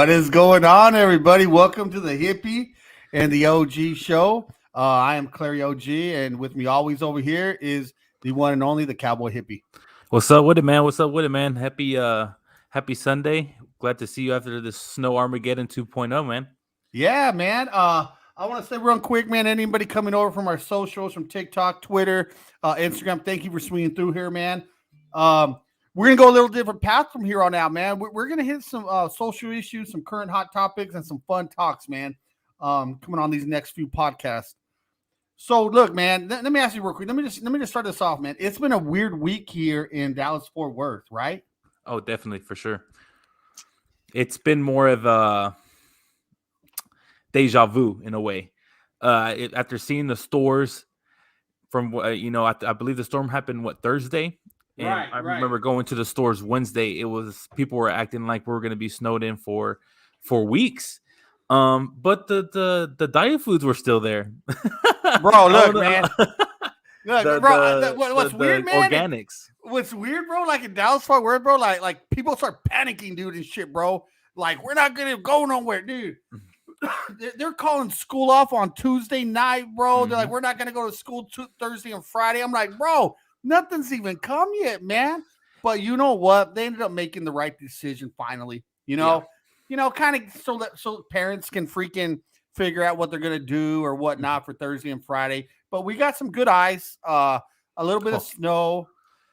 What is going on, everybody? Welcome to the Hippie and the OG show. I am Clary OG, and with me always over here is the one and only the Cowboy Hippie. What's up with it, man? What's up with it, man? Happy Sunday. Glad to see you after this Snow Armageddon 2.0, man. Yeah, man. I want to say real quick, man, anybody coming over from our socials, from TikTok, Twitter, Instagram, thank you for swinging through here, man. We're going to go a little different path from here on out, man. We're going to hit some social issues, some current hot topics, and some fun talks, man, coming on these next few podcasts. So, look, man, let me ask you real quick. Let me just start this off, man. It's been a weird week here in Dallas-Fort Worth, right? Oh, definitely, for sure. It's been more of a deja vu in a way. After seeing the stores from, I believe the storm happened, Thursday? And I remember going to the stores Wednesday. People were acting like we were going to be snowed in for weeks. But the diet foods were still there. Bro, look, man. Look, what's weird, man? Organics. What's weird, bro? Like in Dallas-Fort Worth, bro, like people start panicking, dude, and shit, bro. Like, we're not going to go nowhere, dude. They're calling school off on Tuesday night, bro. Mm-hmm. They're like, we're not going to go to school Thursday and Friday. I'm like, bro, nothing's even come yet, man. But you know what? They ended up making the right decision finally. Kind of so parents can freaking figure out what they're going to do or whatnot for Thursday and Friday. But we got some good ice, a little bit of snow.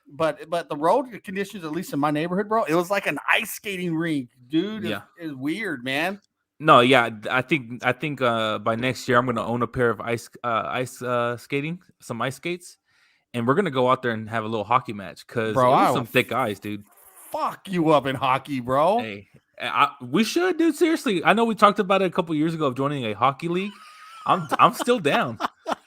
But the road conditions, at least in my neighborhood, bro, it was like an ice skating rink, dude. It's weird, man. No, yeah, I think by next year I'm gonna own a pair of ice skating, some ice skates, and we're gonna go out there and have a little hockey match because it was some thick ice, dude. Fuck you up in hockey, bro. Hey, we should, dude. Seriously, I know we talked about it a couple years ago of joining a hockey league. I'm still down.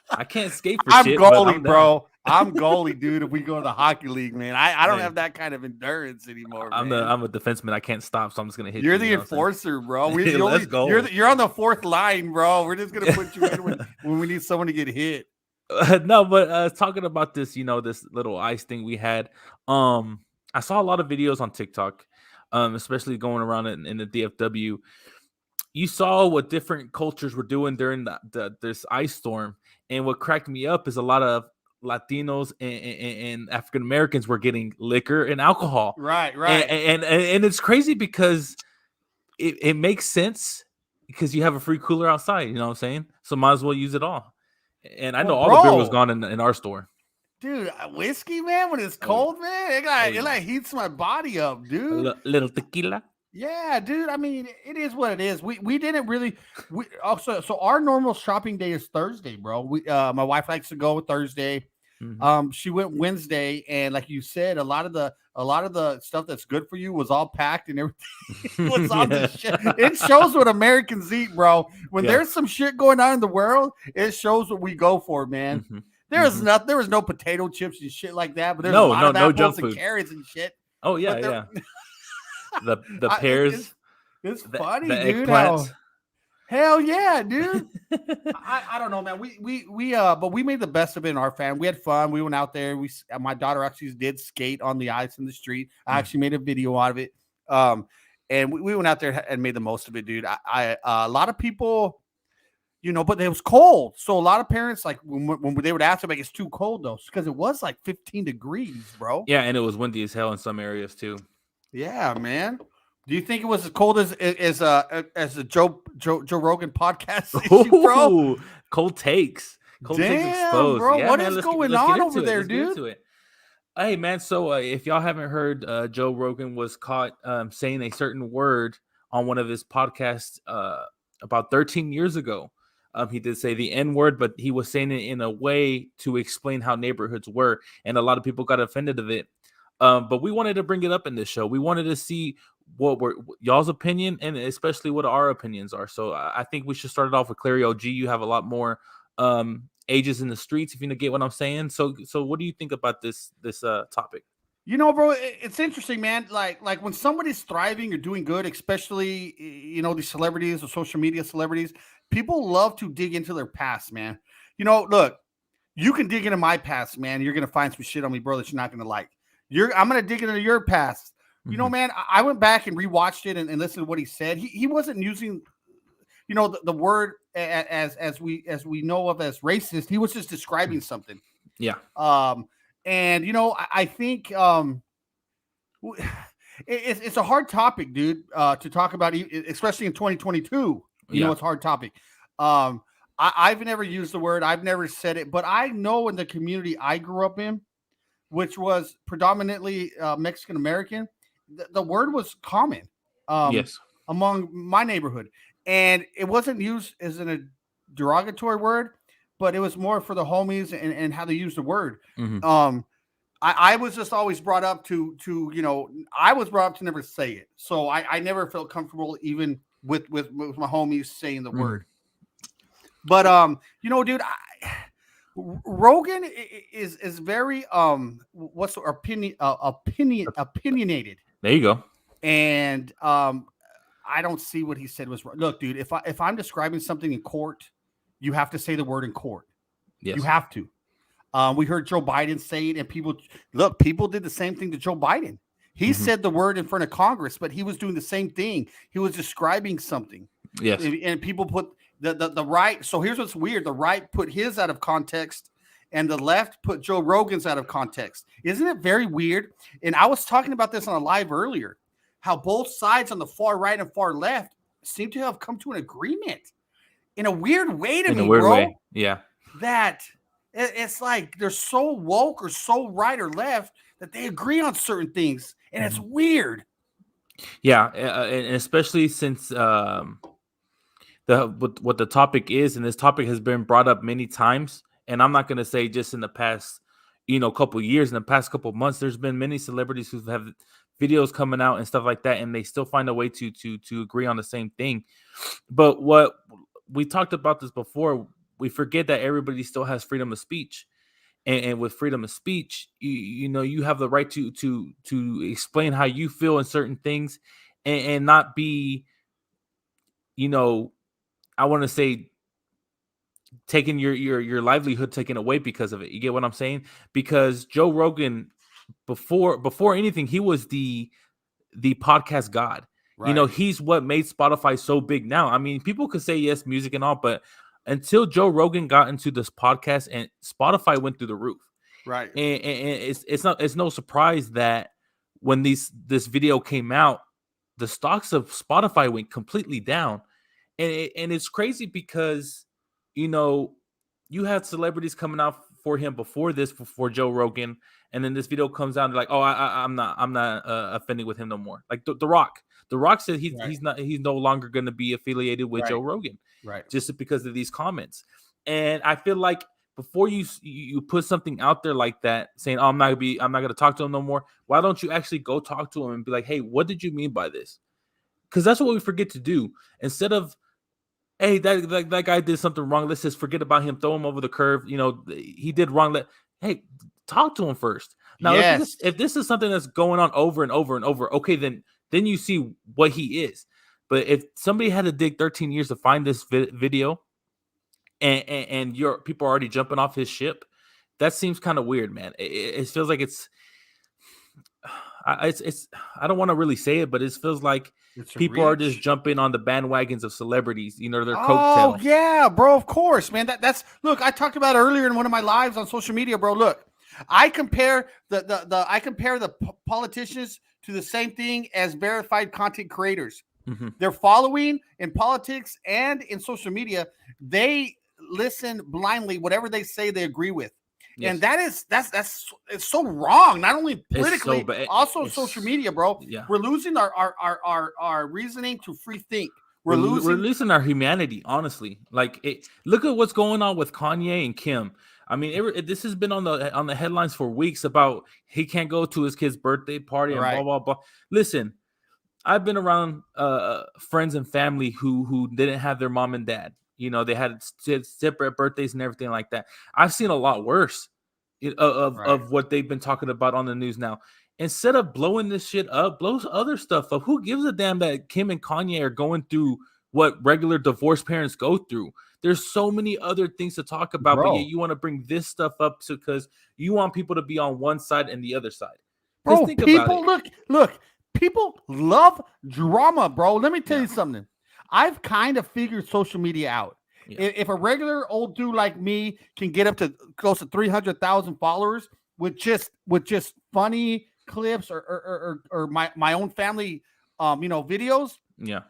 I can't skate for shit. I'm goalie, bro. I'm goalie, dude. If we go to the hockey league, man, I don't have that kind of endurance anymore. I'm a defenseman. I can't stop, so I'm just gonna hit. You're the enforcer, bro. Let's go. You're on the fourth line, bro. We're just gonna put you in when we need someone to get hit. No, but talking about this, this little ice thing we had. I saw a lot of videos on TikTok, especially going around in the DFW. You saw what different cultures were doing during this ice storm, and what cracked me up is a lot of Latinos and African Americans were getting liquor and alcohol. Right. And it's crazy because it makes sense because you have a free cooler outside. You know what I'm saying? So might as well use it all. And I know all the beer was gone in our store. Dude, whiskey, man, when it's cold, man, it like heats my body up, dude. A little tequila. Yeah, dude. I mean, it is what it is. We didn't really. So our normal shopping day is Thursday, bro. My wife likes to go Thursday. Mm-hmm. She went Wednesday, and like you said, a lot of the stuff that's good for you was all packed and everything was on the shit. It shows what Americans eat, bro. When there's some shit going on in the world, it shows what we go for, man. Mm-hmm. There was no potato chips and shit like that, but there's a lot of apples and carrots and shit. Oh yeah. The pears. It's funny, the dude. Eggplants. Hell yeah, dude. I don't know, man. But we made the best of it in our family. We had fun. We went out there. My daughter actually did skate on the ice in the street. I actually made a video out of it. And we went out there and made the most of it, dude. A lot of people, but it was cold. So a lot of parents, like when they would ask them, like, it's too cold though, because it was like 15 degrees, bro. Yeah, and it was windy as hell in some areas too. Yeah, man. Do you think it was as cold as the Joe Rogan podcast issue, bro? Cold takes. Damn, takes exposed. Bro. Yeah, what is going on over there, dude? Hey, man. So if y'all haven't heard, Joe Rogan was caught saying a certain word on one of his podcasts about 13 years ago. He did say the N-word, but he was saying it in a way to explain how neighborhoods were, and a lot of people got offended of it. But we wanted to bring it up in this show. We wanted to see what were y'all's opinion and especially what our opinions are. So I think we should start it off with Clary OG. You have a lot more ages in the streets, if you get what I'm saying. So what do you think about this topic? Bro, it's interesting, man. Like when somebody's thriving or doing good, especially these celebrities or social media celebrities, people love to dig into their past, man. Look, you can dig into my past, man. You're gonna find some shit on me, bro, that you're not gonna like. I'm gonna dig into your past. You know, man, I went back and rewatched it and listened to what he said. He wasn't using, you know, the word as we know of as racist. He was just describing something. Yeah. And you know, I think it's a hard topic, dude, to talk about, especially in 2022. You know, it's a hard topic. I've never used the word. I've never said it, but I know in the community I grew up in, which was predominantly Mexican American, the word was common Yes. among my neighborhood, and it wasn't used as a derogatory word, but it was more for the homies and how they use the word. I was just always brought up to you know, I was brought up to never say it, so I never felt comfortable even with my homies saying the word. But you know, dude, Rogan is very what's the opinionated. There you go. And I don't see what he said was wrong. Look, dude, if I'm describing something in court, you have to say the word in court. Yes. You have to. We heard Joe Biden say it, and people did the same thing to Joe Biden. He said the word in front of Congress, but he was doing the same thing. He was describing something. Yes. And people put the right. So here's what's weird. The right put his out of context, and the left put Joe Rogan's out of context. Isn't it very weird? And I was talking about this on a live earlier, how both sides on the far right and far left seem to have come to an agreement in a weird way to me, bro. Yeah. That it's like they're so woke or so right or left that they agree on certain things, and it's weird. Yeah, and especially since what the topic is, and this topic has been brought up many times, and I'm not going to say just in the past, you know, couple of years, in the past couple of months, there's been many celebrities who have videos coming out and stuff like that, and they still find a way to agree on the same thing. But what we talked about this before, we forget that everybody still has freedom of speech. And with freedom of speech, you know, you have the right to explain how you feel in certain things, and not be, you know, I want to say, taking your livelihood taken away because of it. You get what I'm saying? Because Joe Rogan, before anything, he was the podcast god. Right. You know, he's what made Spotify so big now. I mean, people could say yes, music and all, but until Joe Rogan got into this podcast, and Spotify went through the roof. Right. And it's no surprise that when this video came out, the stocks of Spotify went completely down. And it's crazy because, you know, you had celebrities coming out for him before Joe Rogan, and then this video comes out and they're like, oh, I'm not offended with him no more. Like the Rock. The Rock said he's no longer going to be affiliated with Joe Rogan, right? Just because of these comments. And I feel like before you put something out there like that, saying, "Oh, I'm not going to talk to him no more," why don't you actually go talk to him and be like, "Hey, what did you mean by this?" Because that's what we forget to do. Instead of, "Hey, that guy did something wrong. Let's just forget about him. Throw him over the curve. You know, he did wrong." Hey, talk to him first. Now, if this is something that's going on over and over and over, okay, then you see what he is. But if somebody had to dig 13 years to find this video, and your people are already jumping off his ship, that seems kind of weird, man. It feels like it's I don't want to really say it, but it feels like people are just jumping on the bandwagons of celebrities. You know, their coattail. Oh yeah, bro. Of course, man. That's look. I talked about earlier in one of my lives on social media, bro. Look, I compare the politicians to the same thing as verified content creators. Their following in politics and in social media, they listen blindly. Whatever they say, they agree with. Yes. And that's it's so wrong. Not only politically, also social media, bro. Yeah. We're losing our reasoning to free think. We're losing our humanity, honestly. Like, look at what's going on with Kanye and Kim. I mean, this has been on the headlines for weeks about he can't go to his kid's birthday party and blah blah blah. Listen, I've been around friends and family who didn't have their mom and dad. You know, they had separate birthdays and everything like that. I've seen a lot worse of what they've been talking about on the news now. Instead of blowing this shit up, blow other stuff up. Who gives a damn that Kim and Kanye are going through what regular divorced parents go through? There's so many other things to talk about, but yet you want to bring this stuff up because you want people to be on one side and the other side. Bro, people, look. People love drama, bro. Let me tell Yeah. you something. I've kind of figured social media out. Yeah. If a regular old dude like me can get up to close to 300,000 followers with just funny clips or my own family videos, Yeah.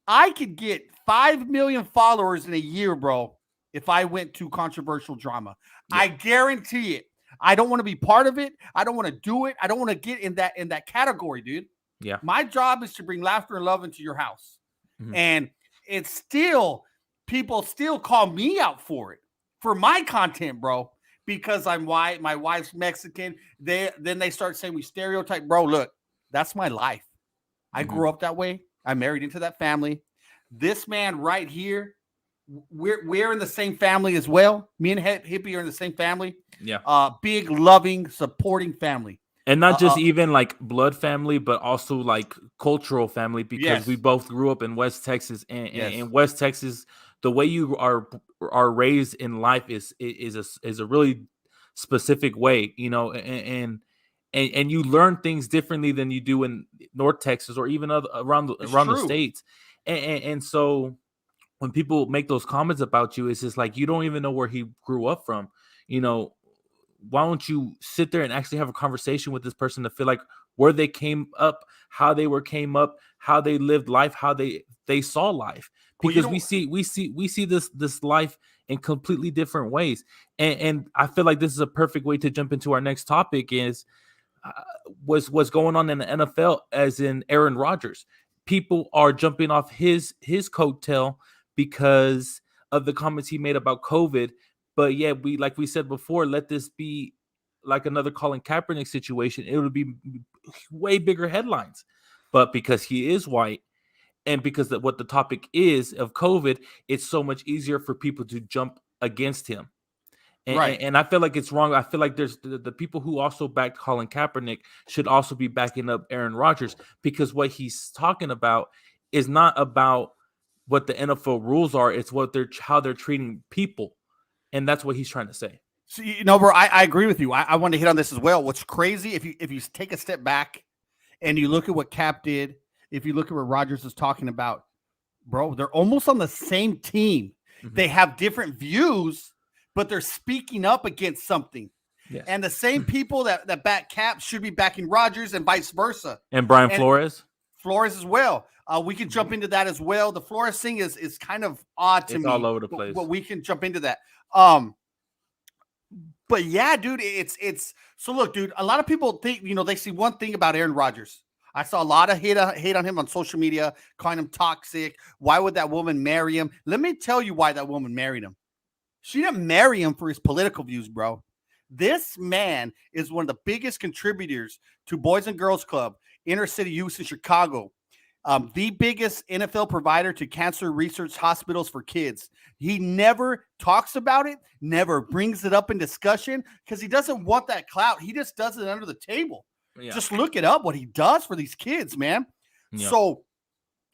I could get 5 million followers in a year, bro, if I went to controversial drama. Yeah. I guarantee it. I don't want to be part of it. I don't want to do it. I don't want to get in that category, dude. Yeah. My job is to bring laughter and love into your house. Mhm. And it's still, people still call me out for it, for my content, bro, because I'm white, my wife's Mexican. Then they start saying we stereotype, bro. Look, that's my life. I Mhm. grew up that way. I married into that family. This man right here, we're in the same family as well. Me and Hippie are in the same family. Yeah. Big, loving, supporting family. And not just even like blood family, but also like cultural family, because we Yes. both grew up in West Texas, and Yes. in West Texas, the way you are raised in life is a really specific way, and you learn things differently than you do in North Texas or even It's around the true. states, and so when people make those comments about you, it's just like you don't even know where he grew up from, you know. Why don't you sit there and actually have a conversation with this person to feel like where they came up, how they came up, how they lived life, how they saw life, Well, you because know, we see this life in completely different ways, and I feel like this is a perfect way to jump into our next topic is uh, what's going on in the NFL, as in Aaron Rodgers. People are jumping off his coattail because of the comments he made about COVID. But yeah, like we said before, let this be like another Colin Kaepernick situation. It would be way bigger headlines. But because he is white, and because what the topic is of COVID, it's so much easier for people to jump against him. right. And I feel like it's wrong. I feel like there's the people who also backed Colin Kaepernick should also be backing up Aaron Rodgers, because what he's talking about is not about what the NFL rules are. It's how they're treating people, and that's what he's trying to say. So, bro, I agree with you. I want to hit on this as well. What's crazy, if you take a step back and you look at what Cap did, if you look at what Rodgers is talking about, bro, they're almost on the same team. Mm-hmm. They have different views, but they're speaking up against something. Yes. And the same people that back Cap should be backing Rodgers and vice versa. And Brian Flores as well. We can jump into that as well. The Flores thing is kind of odd to it's me. all over the place. But we can jump into that. But yeah, dude, it's so look, dude, a lot of people think, they see one thing about Aaron Rodgers. I saw a lot of hate on him on social media, calling him toxic. Why would that woman marry him? Let me tell you why that woman married him. She didn't marry him for his political views, bro. This man is one of the biggest contributors to Boys and Girls Club, inner city youth in Chicago. The biggest NFL provider to cancer research hospitals for kids. He never talks about it, never brings it up in discussion because he doesn't want that clout. He just does it under the table. Yeah. Just look it up, what he does for these kids, man. Yeah. So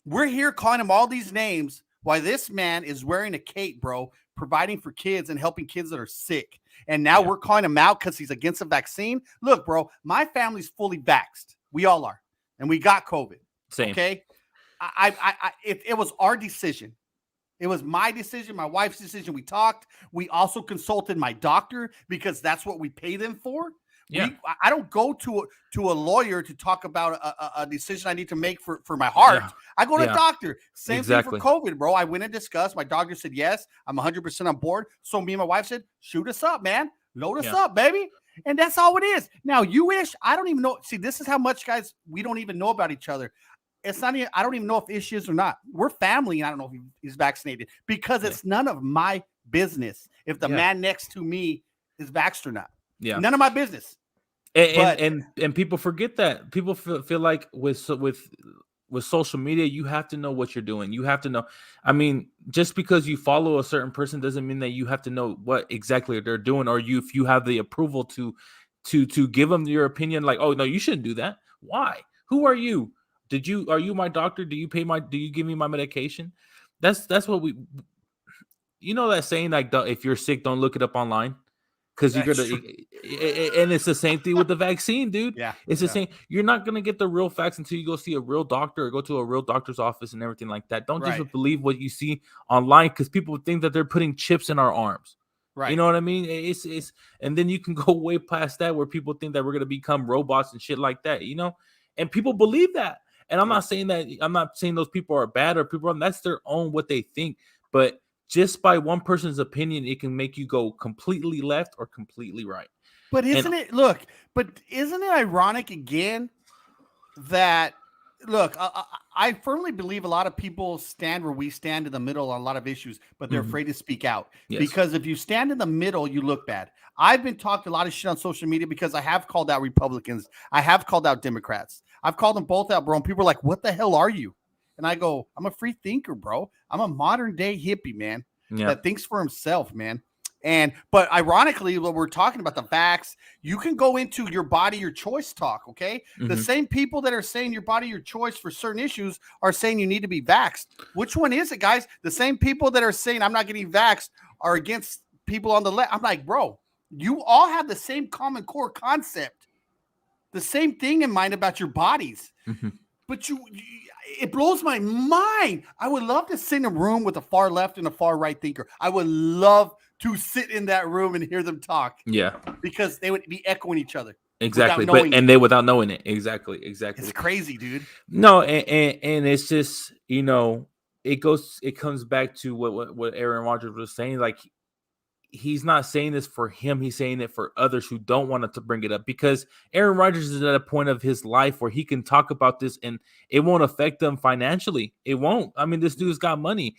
we're here calling him all these names while this man is wearing a cape, bro, providing for kids and helping kids that are sick. And now we're calling him out because he's against a vaccine. Look, bro, my family's fully vaxxed. We all are. And we got COVID. Same. Okay. It was our decision. It was my decision, my wife's decision. We talked. We also consulted my doctor because that's what we pay them for. Yeah. I don't go to a lawyer to talk about a decision I need to make for my heart. Yeah. I go to a doctor. Same thing for COVID, bro. I went and discussed. My doctor said, yes, I'm 100% on board. So me and my wife said, shoot us up, man. Load us up, baby. And that's all it is. Now, I don't even know. See, this is how much, guys, we don't even know about each other. It's not even, I don't even know if Ish is or not. We're family, and I don't know if he's vaccinated because it's none of my business if the man next to me is vaxxed or not. Yeah, none of my business. And people forget that. People feel like with social media, you have to know what you're doing. You have to know. I mean, just because you follow a certain person doesn't mean that you have to know what exactly they're doing, or if you have the approval to give them your opinion. Like, oh no, you shouldn't do that. Why? Who are you? Are you my doctor? Do you give me my medication? That's what we, that saying, like, if you're sick, don't look it up online. because you're That's gonna, true. and it's the same thing with the vaccine, dude. Yeah. It's the Yeah. same. You're not gonna get the real facts until you go see a real doctor or go to a real doctor's office and everything like that. Don't just Right. believe what you see online because people think that they're putting chips in our arms. You Right. know what I mean? It's and then you can go way past that where people think that we're gonna become robots and shit like that, and people believe that. And I'm Yeah. not saying those people are bad or people are, that's their own what they think. But just by one person's opinion, it can make you go completely left or completely right. But And isn't it ironic again that look, I firmly believe a lot of people stand where we stand in the middle on a lot of issues, but they're Mhm. afraid to speak out Yes. because if you stand in the middle, you look bad. I've been talking a lot of shit on social media because I have called out Republicans. I have called out Democrats. I've called them both out, bro. And people are like, what the hell are you? And I go, I'm a free thinker, bro. I'm a modern day hippie, man, Yeah. that thinks for himself, man. But ironically, when we're talking about the vax, you can go into your body, your choice talk. Okay. The Mhm. same people that are saying your body, your choice for certain issues are saying you need to be vaxxed. Which one is it, guys? The same people that are saying I'm not getting vaxxed are against people on the left. I'm like, bro, you all have the same common core concept, the same thing in mind about your bodies. Mhm. But it blows my mind. I would love to sit in a room with a far left and a far right thinker. I would love to sit in that room and hear them talk Yeah. because they would be echoing each other. Exactly. Without knowing it. Without knowing it. Exactly. It's crazy, dude. No, and it's just, it comes back to what Aaron Rodgers was saying. Like, he's not saying this for him, he's saying it for others who don't want to bring it up, because Aaron Rodgers is at a point of his life where he can talk about this and it won't affect them financially. It won't. I mean, this dude's got money.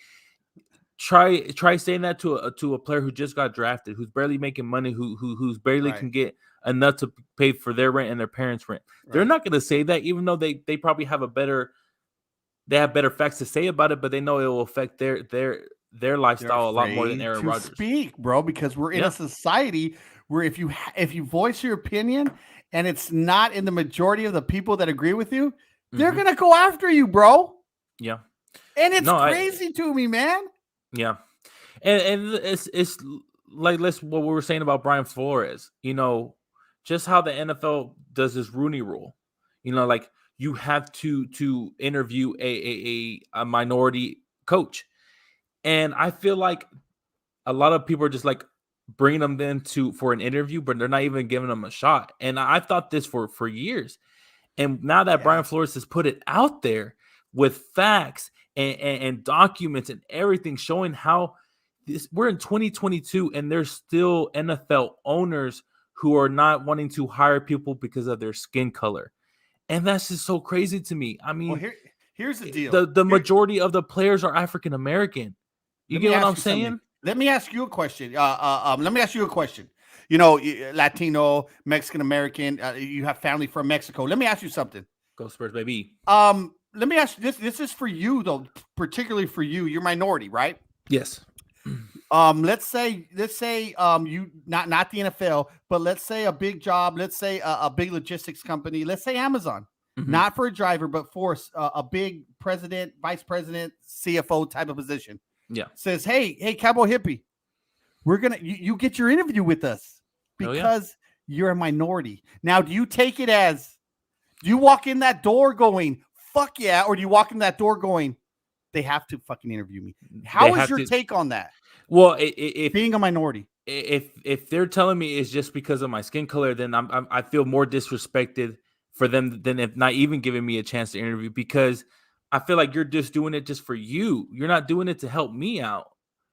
Try saying that to a player who just got drafted, who's barely making money, who's barely Right. can get enough to pay for their rent and their parents' rent. They're Right. not going to say that, even though they probably have better facts to say about it, but they know it will affect their They're lifestyle a lot more than afraid Aaron to Rodgers. speak, bro, because we're in Yeah. a society where if you voice your opinion and it's not in the majority of the people that agree with you, they're Mhm. gonna go after you, bro. Yeah. And it's No, crazy to me, man. Yeah. And it's like what we were saying about Brian Flores, just how the NFL does this Rooney rule. Like, you have to interview a minority coach. And I feel like a lot of people are just like bringing them in for an interview, but they're not even giving them a shot. And I've thought this for years. And now that Brian Flores has put it out there with facts and documents and everything showing how we're in 2022 and there's still NFL owners who are not wanting to hire people because of their skin color. And that's just so crazy to me. I mean, here's the deal. The majority of the players are African American. You get what I'm saying? Let me ask you a question. Let me ask you a question. Latino, Mexican American, you have family from Mexico. Let me ask you something. Go Spurs, baby. Let me ask you this. This is for you though, particularly for you. You're minority, right? Yes. Let's say you not the NFL, but let's say a big job. Let's say a big logistics company. Let's say Amazon. Mhm. Not for a driver, but for a big president, vice president, CFO type of position. Yeah. Says, hey, Cowboy Hippie, we're gonna you get your interview with us because you're a minority. Now, do you take it as, do you walk in that door going, fuck yeah, or do you walk in that door going, they have to fucking interview me? How is your take on that? Well, if being a minority, if they're telling me it's just because of my skin color, then I feel more disrespected for them than if not even giving me a chance to interview, because I feel like you're just doing it just for you. You're not doing it to help me out.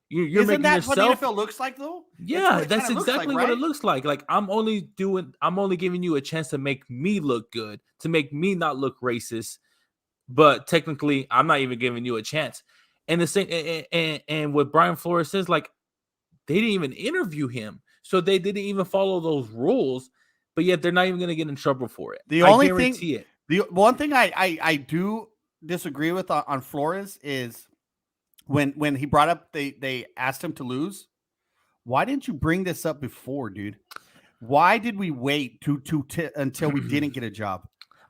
You're Isn't making that yourself. What the NFL looks like, though? Yeah, that's exactly what it right? looks like. Like, I'm only giving you a chance to make me look good, to make me not look racist. But technically, I'm not even giving you a chance. And the same, and what Brian Flores says, like, they didn't even interview him, so they didn't even follow those rules. But yet, they're not even going to get in trouble for it. The one thing I do disagree with on Flores is when he brought up they asked him to lose. Why didn't you bring this up before, dude? Why did we wait until we didn't get a job?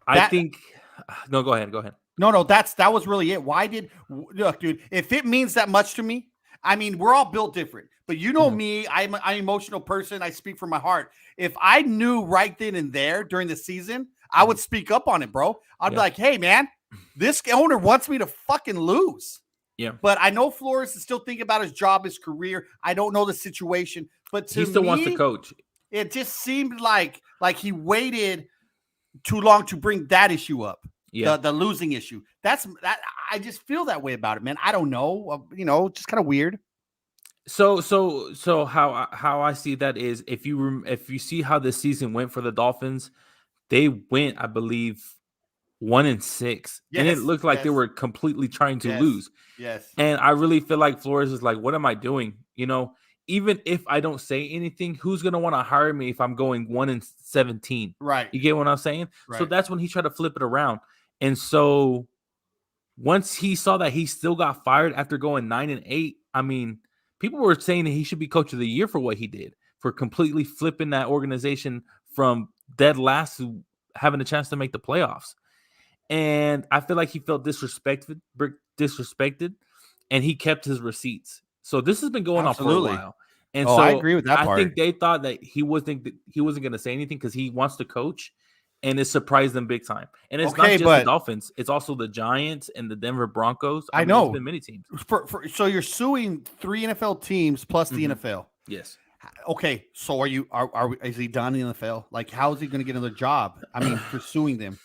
I think. No, go ahead. No, that was really it. Look, dude, if it means that much to me, I mean, we're all built different, but you know me, I'm an emotional person. I speak from my heart. If I knew right then and there during the season, I would speak up on it, bro. I'd be like, hey, man, this owner wants me to fucking lose. Yeah. But I know Flores is still thinking about his job, his career. I don't know the situation, but to he still me, wants to coach. It just seemed like he waited too long to bring that issue up. Yeah. The losing issue. That I just feel that way about it, man. I don't know. Just kind of weird. So how I see that is if you see how the season went for the Dolphins, they went, I believe, 1-6, and it looked like they were completely trying to lose. Yes. And I really feel like Flores is like, what am I doing? Even if I don't say anything, who's gonna want to hire me if I'm going 1-17? Right. You get what I'm saying? Right. So that's when he tried to flip it around. And so once he saw that he still got fired after going 9-8, I mean, people were saying that he should be coach of the year for what he did, for completely flipping that organization from dead last to having a chance to make the playoffs. And I feel like he felt disrespected, and he kept his receipts. So this has been going on for a while. And so I agree with that part. I think they thought that he wasn't going to say anything because he wants to coach, and it surprised them big time. And it's not just the Dolphins; it's also the Giants and the Denver Broncos. I know it's been many teams. So you're suing 3 NFL teams plus the NFL. Yes. Okay. So is he done in the NFL? Like, how is he going to get another job? I mean, for suing them.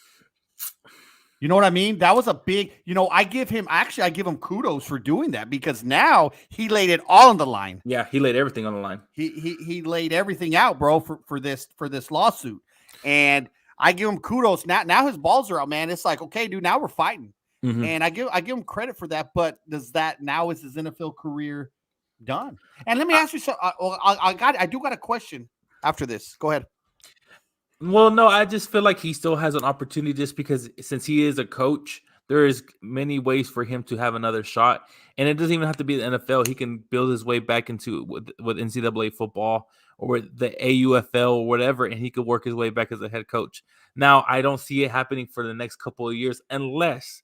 You know what I mean? That was a big, I give him kudos for doing that because now he laid it all on the line. Yeah, he laid everything on the line. He laid everything out, bro, for this lawsuit. And I give him kudos. Now his balls are out, man. It's like, okay, dude, now we're fighting. And I give him credit for that, but is his NFL career done? And let me ask you something. I do got a question after this. Go ahead. Well, no, I just feel like he still has an opportunity just because since he is a coach, there is many ways for him to have another shot. And it doesn't even have to be the NFL. He can build his way back into with NCAA football or with the AUFL or whatever, and he could work his way back as a head coach. Now, I don't see it happening for the next couple of years unless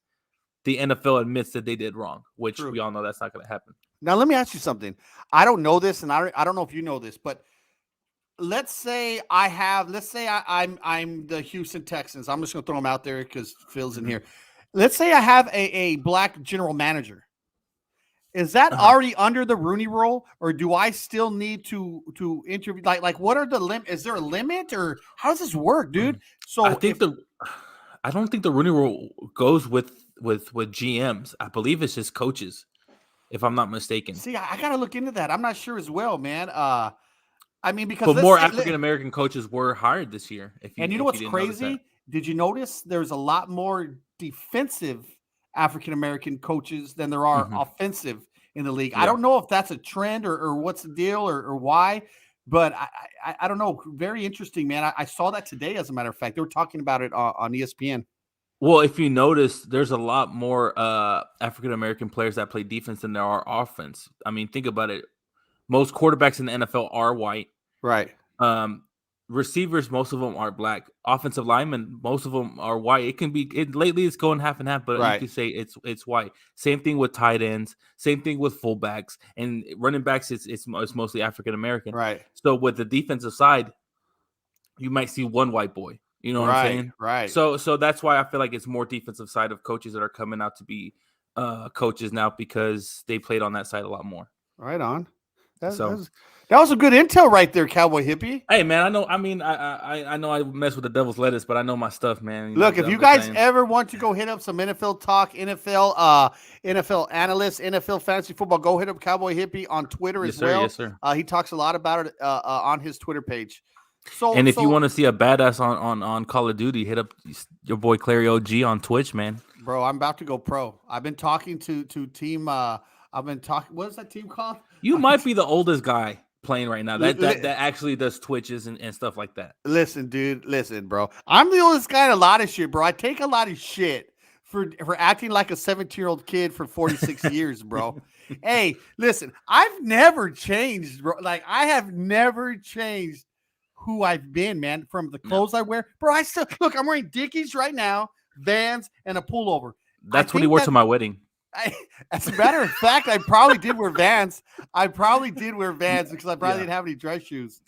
the NFL admits that they did wrong, which we all know that's not going to happen. Now, let me ask you something. I don't know this, and I don't know if you know this, but let's say I'm the Houston Texans. I'm just going to throw them out there because Phil's in here. Let's say I have a black general manager. Is that already under the Rooney Rule, or do I still need to interview? Like what are the limit? Is there a limit, or how does this work, dude? So I don't think the Rooney Rule goes with GMs. I believe it's just coaches, if I'm not mistaken. See, I got to look into that. I'm not sure as well, man. I mean, because more African American coaches were hired this year. And you know what's crazy? Did you notice there's a lot more defensive African American coaches than there are offensive in the league? Yeah. I don't know if that's a trend or what's the deal or why, but I don't know. Very interesting, man. I saw that today, as a matter of fact. They were talking about it on ESPN. Well, if you notice, there's a lot more African American players that play defense than there are offense. I mean, think about it. Most quarterbacks in the NFL are white. Right. Receivers, most of them are black. Offensive linemen, most of them are white. It can be lately it's going half and half, but you can say it's white. Same thing with tight ends. Same thing with fullbacks and running backs. It's mostly African American. Right. So with the defensive side, you might see one white boy. You know what I'm saying? Right. So that's why I feel like it's more defensive side of coaches that are coming out to be coaches now because they played on that side a lot more. Right on. That was a good intel right there, Cowboy Hippie. Hey man, I know. I mean, I know I mess with the devil's lettuce, but I know my stuff, man. Look, if you guys ever want to go hit up some NFL talk, NFL analysts, NFL fantasy football, go hit up Cowboy Hippie on Twitter as well. Yes, sir. He talks a lot about it on his Twitter page. And if you want to see a badass on Call of Duty, hit up your boy Clary OG on Twitch, man. Bro, I'm about to go pro. I've been talking to team. What is that team called? You might be the oldest guy playing right now that actually does Twitches and stuff like that. Listen, dude. Listen, bro. I'm the oldest guy in a lot of shit, bro. I take a lot of shit for acting like a 17-year-old kid for 46 years, bro. Hey, listen. I've never changed, bro. Like, I have never changed who I've been, man. From the clothes I wear, bro. I still look. I'm wearing Dickies right now, Vans, and a pullover. That's what he wore to my wedding. As a matter of fact, I probably did wear Vans. I probably did wear Vans because I probably didn't have any dress shoes.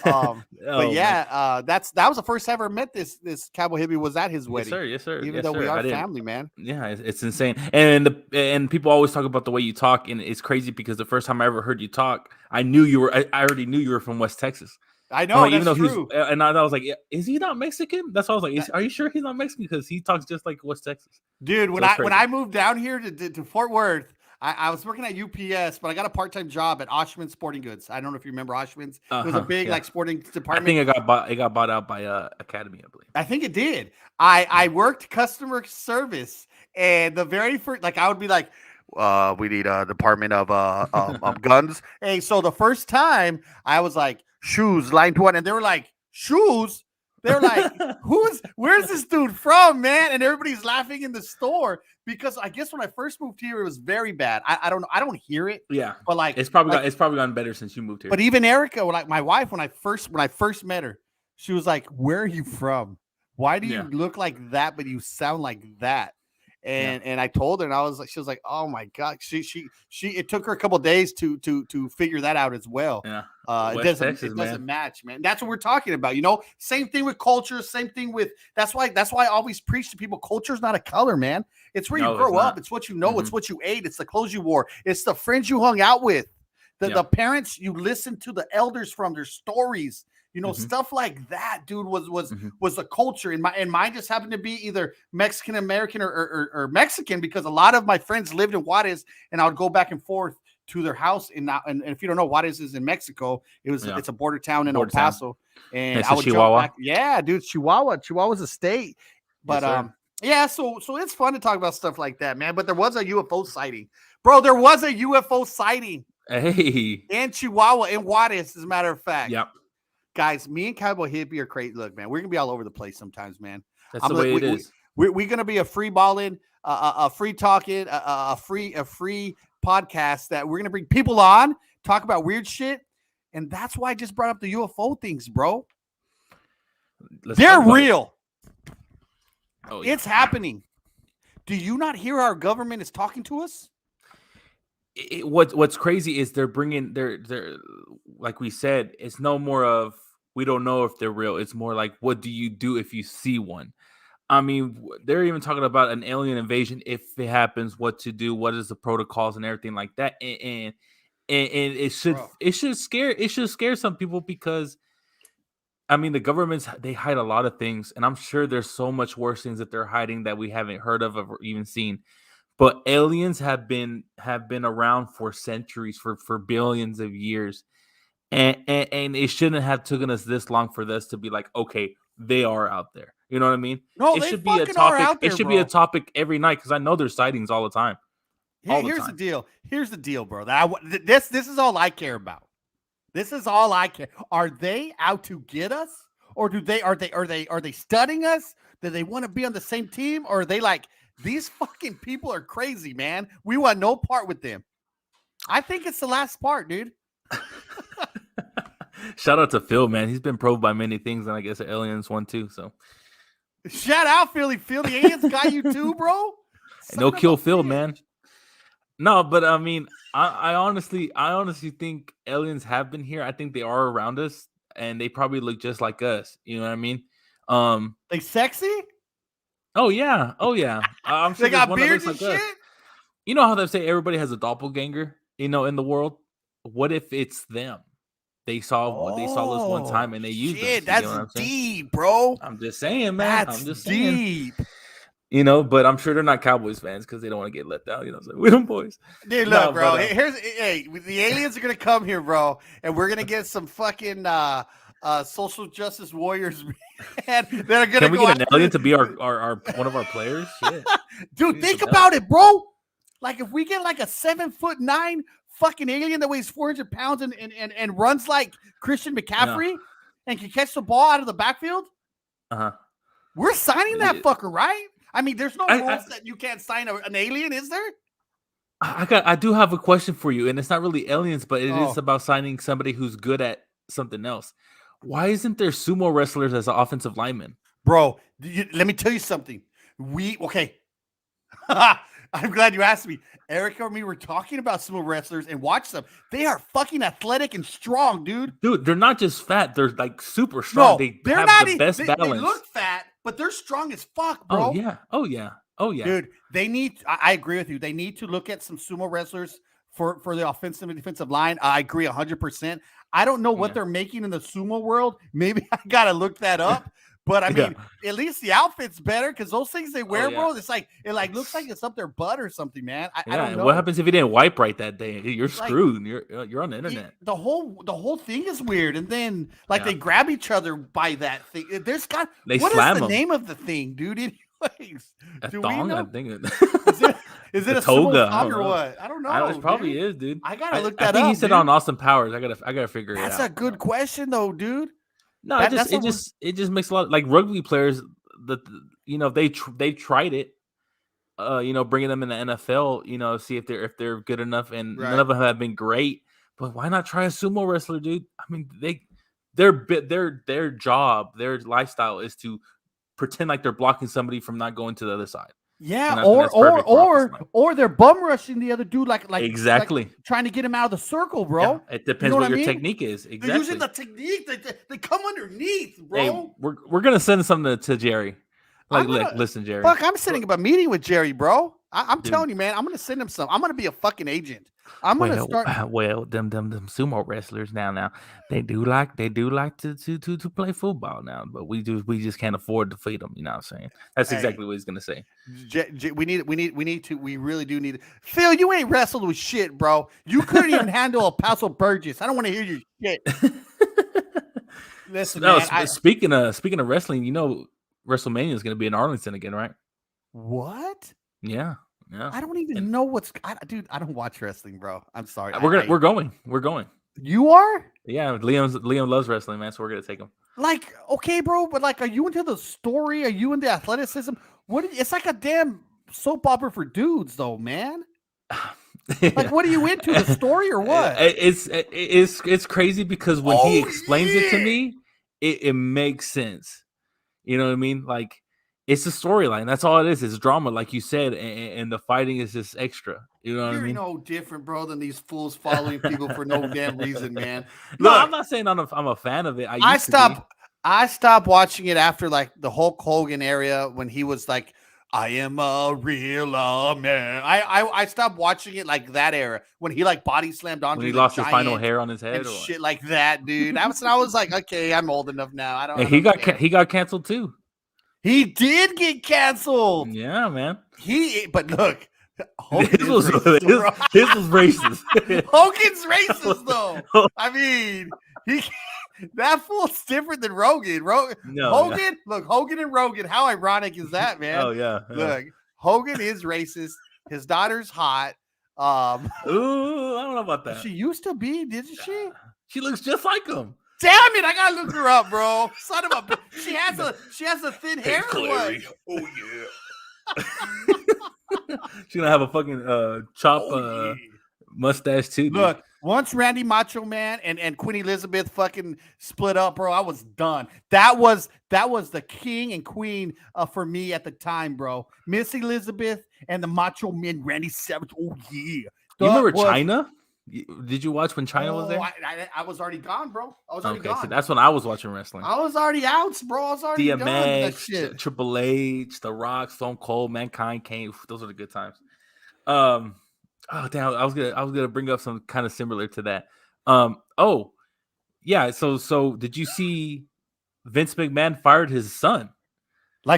But yeah, that was the first time I ever met this Cowboy Hippie was at his wedding. Yes, sir. Even though we are family, man. Yeah, it's insane. And people always talk about the way you talk, and it's crazy because the first time I ever heard you talk, I knew you were. I already knew you were from West Texas. I know, like, that's true. And I was like, is he not Mexican? That's why I was like, are you sure he's not Mexican? Because he talks just like West Texas. Dude, when I moved down here to Fort Worth, I was working at UPS, but I got a part-time job at Oshman's Sporting Goods. I don't know if you remember Oshman's. It was a big like sporting department. I think it got bought out by Academy, I believe. I think it did. I worked customer service, and the very first, like, I would be like, we need a department of guns. Hey, so the first time I was like, shoes, line 1, and they were like, shoes? They're like, where's this dude from, man? And everybody's laughing in the store because I guess when I first moved here, it was very bad. I don't know. I don't hear it. Yeah. But like, it's probably gotten better since you moved here. But even Erica, like my wife, when I first met her, she was like, where are you from? Why do you look like that, but you sound like that? And I told her, and she was like, oh my God. It took her a couple of days to figure that out as well. Yeah. It doesn't match, man. That's what we're talking about. Same thing with culture. Same thing with, that's why I always preach to people. Culture is not a color, man. It's where you grow up. It's what you know. It's what you ate. It's the clothes you wore. It's the friends you hung out with. The parents you listened to, the elders from their stories. Stuff like that, dude, was the culture. And mine just happened to be either Mexican American or Mexican, because a lot of my friends lived in Juarez, and I would go back and forth to their house. And if you don't know, Juarez is in Mexico. It's a border town in El Paso. And I would Chihuahua. Back. Yeah, dude, Chihuahua's a state. But so it's fun to talk about stuff like that, man. But there was a UFO sighting, bro. There was a UFO sighting. Hey, in Chihuahua, in Juarez, as a matter of fact. Yep. Guys, me and Cowboy Hippie are crazy. Look, man, we're gonna be all over the place sometimes, man. That's the way it is. We're gonna be a free balling, a free talking, a free podcast that we're gonna bring people on, talk about weird shit, and that's why I just brought up the UFO things, bro. They're real. Oh, yeah. It's happening. Do you not hear our government is talking to us? What's crazy is they're bringing they're like we said, it's no more of we don't know if they're real. It's more like, what do you do if you see one? I mean, they're even talking about an alien invasion if it happens, what to do, what is the protocols and everything like that. And it should scare some people, because I mean, the governments, they hide a lot of things, and I'm sure there's so much worse things that they're hiding that we haven't heard of or even seen. But aliens have been around for centuries, for billions of years. And it shouldn't have taken us this long for this to be like, okay, they are out there. You know what I mean? No, it should be a topic. It should be a topic every night, because I know there's sightings all the time. Here's the deal. Here's the deal, bro. This is all I care about. This is all I care. Are they out to get us, or are they studying us? Do they want to be on the same team, or are they like, these fucking people are crazy, man? We want no part with them. I think it's the last part, dude. Shout out to Phil, man. He's been probed by many things, and I guess the aliens one too. So shout out, Philly. Phil, the aliens got you too, bro. No kill Phil, man. No, but I mean, I honestly think aliens have been here. I think they are around us, and they probably look just like us. You know what I mean? They sexy? Oh yeah. I'm sure they got beards and shit. You know how they say everybody has a doppelganger, in the world? What if it's them? They saw this one time and they used it. That's deep, bro. I'm just saying, man. That's deep. But I'm sure they're not Cowboys fans because they don't want to get let down. So we them boys. Dude, look, bro. The aliens are gonna come here, bro, and we're gonna get some fucking social justice warriors, man. That are gonna. Can we get an alien to be our one of our players? Shit. Dude, think about it, bro. Like, if we get like a 7'9" fucking alien that weighs 400 pounds and runs like Christian McCaffrey and can catch the ball out of the backfield, we're signing that fucker, right? I mean, there's no rules that you can't sign an alien, is there? I do have a question for you, and it's not really aliens, but it is about signing somebody who's good at something else. Why isn't there sumo wrestlers as an offensive lineman? Bro, let me tell you something. I'm glad you asked me. Erica and me were talking about sumo wrestlers and watch them. They are fucking athletic and strong, dude. Dude, they're not just fat; they're like super strong. No, They they're have not. the best balance. They look fat, but they're strong as fuck, bro. Oh yeah, oh yeah, oh yeah, dude. They need. I agree with you. They need to look at some sumo wrestlers for the offensive and defensive line. I agree 100%. I don't know what they're making in the sumo world. Maybe I gotta look that up. But I mean, at least the outfit's better because those things they wear, bro. It's like it looks like it's up their butt or something, man. I don't know. What happens if you didn't wipe right that day? You're screwed. You're on the internet. The whole thing is weird, and then they grab each other by that thing. What is the name of the thing, dude? Anyways, a thong, I think. Is it a toga or what? I don't know. It probably is, dude. I gotta look that up. I think he said on Austin Powers. I gotta figure it out. That's a good question, though, dude. No, it just makes a lot like rugby players. They tried it. Bringing them in the NFL. See if they're good enough, and none of them have been great. But why not try a sumo wrestler, dude? I mean, their job, their lifestyle is to pretend like they're blocking somebody from not going to the other side. Yeah, or they're bum rushing the other dude like exactly trying to get him out of the circle, bro. Yeah, it depends what your technique is. Exactly. They're using the technique. They come underneath, bro. Hey, we're gonna send something to Jerry. Listen, Jerry. Fuck, I'm setting up a meeting with Jerry, bro. I'm telling you, man. I'm gonna send him some. I'm gonna be a fucking agent. I'm gonna start. Well, them sumo wrestlers now they do like to play football now, but we just can't afford to feed them. You know what I'm saying? That's exactly what he's gonna say. We really do need. Phil, you ain't wrestled with shit, bro. You couldn't even handle a Paso Burgess. I don't want to hear your shit. Listen, man. Speaking of wrestling, WrestleMania is gonna be in Arlington again, right? What? Yeah. I don't even know dude. I don't watch wrestling, bro. I'm sorry. We're going. You are? Yeah, Liam loves wrestling, man. So we're gonna take him. Okay, bro, but are you into the story? Are you into athleticism? It's like a damn soap opera for dudes, though, man. What are you into? The story or what? It's crazy because when he explains it to me, it makes sense. You know what I mean? It's a storyline. That's all it is. It's drama, like you said, and the fighting is just extra. You know what I mean? You're no different, bro, than these fools following people for no damn reason, man. No, I'm not saying I'm a fan of it. I stopped watching it after the Hulk Hogan area when he was like, "I am a real man." I stopped watching it that era when he body slammed Andre. When he lost his final hair on his head, and shit like that, dude. I was like, okay, I'm old enough now. I don't. And he got canceled too. He did get canceled. Yeah, man. But look, his was racist. Hogan's racist, though. I mean, that fool's different than Rogan. Hogan, look, Hogan and Rogan. How ironic is that, man? Oh yeah. Look, Hogan is racist. His daughter's hot. Ooh, I don't know about that. She used to be, didn't she? She looks just like him. Damn it! I gotta look her up, bro. Son of a bitch. She has a thin hair. Clary. Oh yeah. She's gonna have a fucking chop mustache too. Dude. Look, once Randy Macho Man and Queen Elizabeth fucking split up, bro, I was done. That was the king and queen for me at the time, bro. Miss Elizabeth and the Macho Man Randy Savage. Oh yeah. You remember China? Did you watch when China was there? I was already gone, bro. I was already gone. So that's when I was watching wrestling. I was already out, bro. I was already done with that shit. Triple H, The Rock, Stone Cold, Mankind, Kane. Those are the good times. Oh damn! I was gonna bring up some kind of similar to that. Oh yeah. So did you see Vince McMahon fired his son?